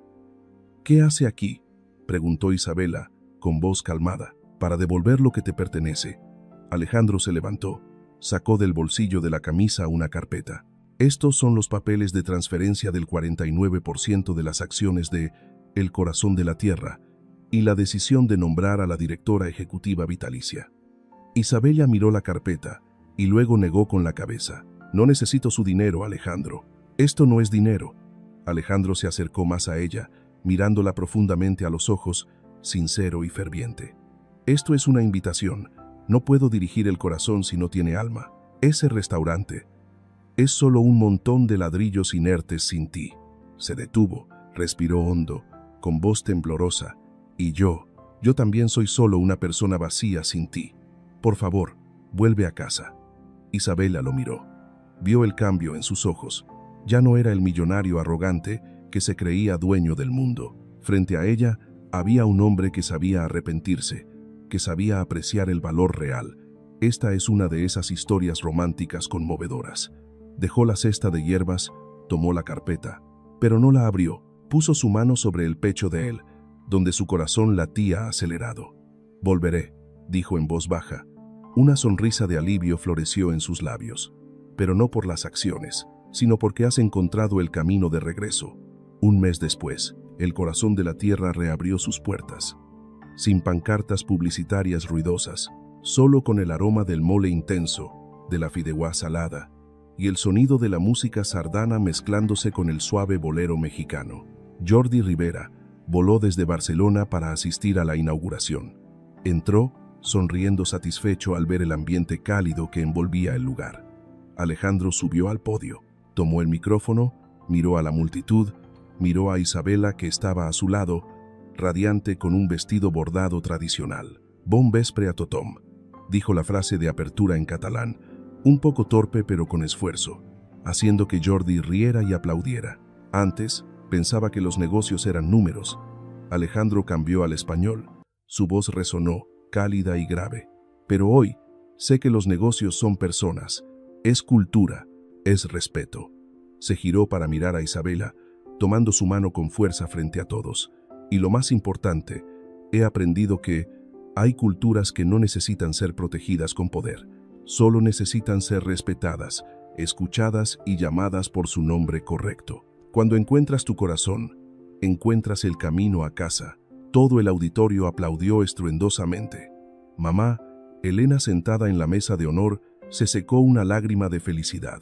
«¿Qué hace aquí?», preguntó Isabela, con voz calmada. «Para devolver lo que te pertenece». Alejandro se levantó. Sacó del bolsillo de la camisa una carpeta. «Estos son los papeles de transferencia del 49% de las acciones de El Corazón de la Tierra y la decisión de nombrar a la directora ejecutiva vitalicia». Isabela miró la carpeta y luego negó con la cabeza. «No necesito su dinero, Alejandro. Esto no es dinero». Alejandro se acercó más a ella, mirándola profundamente a los ojos, sincero y ferviente. «Esto es una invitación. No puedo dirigir el corazón si no tiene alma. Ese restaurante es solo un montón de ladrillos inertes sin ti». Se detuvo, respiró hondo, con voz temblorosa. «Y yo también soy solo una persona vacía sin ti. Por favor, vuelve a casa». Isabela lo miró. Vio el cambio en sus ojos. Ya no era el millonario arrogante que se creía dueño del mundo. Frente a ella había un hombre que sabía arrepentirse, que sabía apreciar el valor real. Esta es una de esas historias románticas conmovedoras. Dejó la cesta de hierbas, tomó la carpeta, pero no la abrió. Puso su mano sobre el pecho de él, donde su corazón latía acelerado. «Volveré», dijo en voz baja. Una sonrisa de alivio floreció en sus labios, pero no por las acciones, sino porque has encontrado el camino de regreso. Un mes después, El Corazón de la Tierra reabrió sus puertas. Sin pancartas publicitarias ruidosas, solo con el aroma del mole intenso, de la fideuá salada, y el sonido de la música sardana mezclándose con el suave bolero mexicano. Jordi Rivera voló desde Barcelona para asistir a la inauguración. Entró, sonriendo satisfecho al ver el ambiente cálido que envolvía el lugar. Alejandro subió al podio, tomó el micrófono, miró a la multitud, miró a Isabela que estaba a su lado, radiante con un vestido bordado tradicional. «Bon vespre a tothom», dijo la frase de apertura en catalán, un poco torpe pero con esfuerzo, haciendo que Jordi riera y aplaudiera. Antes, pensaba que los negocios eran números. Alejandro cambió al español. Su voz resonó, cálida y grave. «Pero hoy, sé que los negocios son personas. Es cultura, es respeto». Se giró para mirar a Isabela, tomando su mano con fuerza frente a todos. «Y lo más importante, he aprendido que hay culturas que no necesitan ser protegidas con poder. Solo necesitan ser respetadas, escuchadas y llamadas por su nombre correcto. Cuando encuentras tu corazón, encuentras el camino a casa». Todo el auditorio aplaudió estruendosamente. Mamá, Elena sentada en la mesa de honor, se secó una lágrima de felicidad.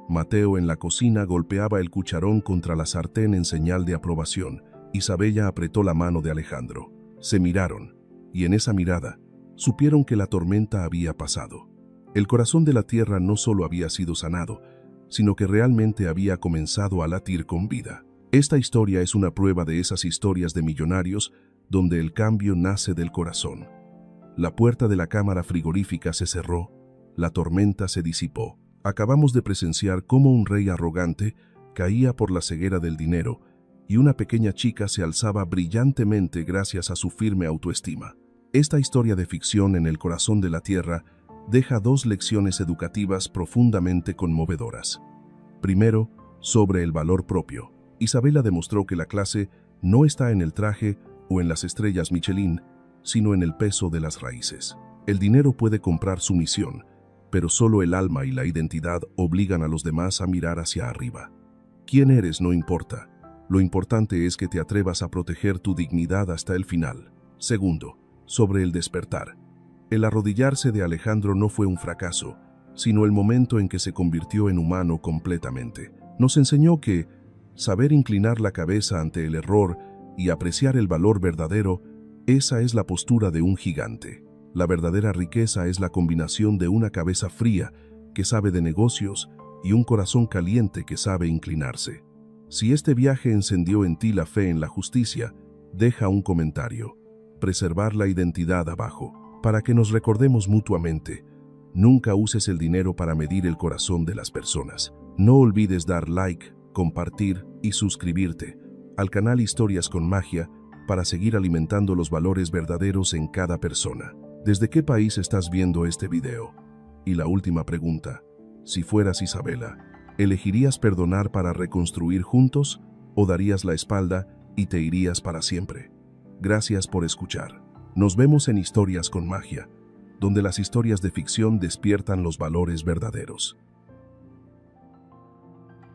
Mateo en la cocina golpeaba el cucharón contra la sartén en señal de aprobación. Isabela apretó la mano de Alejandro. Se miraron, y en esa mirada, supieron que la tormenta había pasado. El corazón de la tierra no solo había sido sanado, sino que realmente había comenzado a latir con vida. Esta historia es una prueba de esas historias de millonarios donde el cambio nace del corazón. La puerta de la cámara frigorífica se cerró, la tormenta se disipó. Acabamos de presenciar cómo un rey arrogante caía por la ceguera del dinero y una pequeña chica se alzaba brillantemente gracias a su firme autoestima. Esta historia de ficción en El Corazón de la Tierra deja dos lecciones educativas profundamente conmovedoras. Primero, sobre el valor propio. Isabela demostró que la clase no está en el traje o en las estrellas Michelin, sino en el peso de las raíces. El dinero puede comprar sumisión, pero solo el alma y la identidad obligan a los demás a mirar hacia arriba. Quién eres no importa. Lo importante es que te atrevas a proteger tu dignidad hasta el final. Segundo, sobre el despertar. El arrodillarse de Alejandro no fue un fracaso, sino el momento en que se convirtió en humano completamente. Nos enseñó que saber inclinar la cabeza ante el error y apreciar el valor verdadero, esa es la postura de un gigante. La verdadera riqueza es la combinación de una cabeza fría que sabe de negocios y un corazón caliente que sabe inclinarse. Si este viaje encendió en ti la fe en la justicia, deja un comentario. Preservar la identidad abajo, para que nos recordemos mutuamente. Nunca uses el dinero para medir el corazón de las personas. No olvides dar like, compartir y suscribirte al canal Historias con Magia para seguir alimentando los valores verdaderos en cada persona. ¿Desde qué país estás viendo este video? Y la última pregunta, si fueras Isabela, ¿elegirías perdonar para reconstruir juntos o darías la espalda y te irías para siempre? Gracias por escuchar. Nos vemos en Historias con Magia, donde las historias de ficción despiertan los valores verdaderos.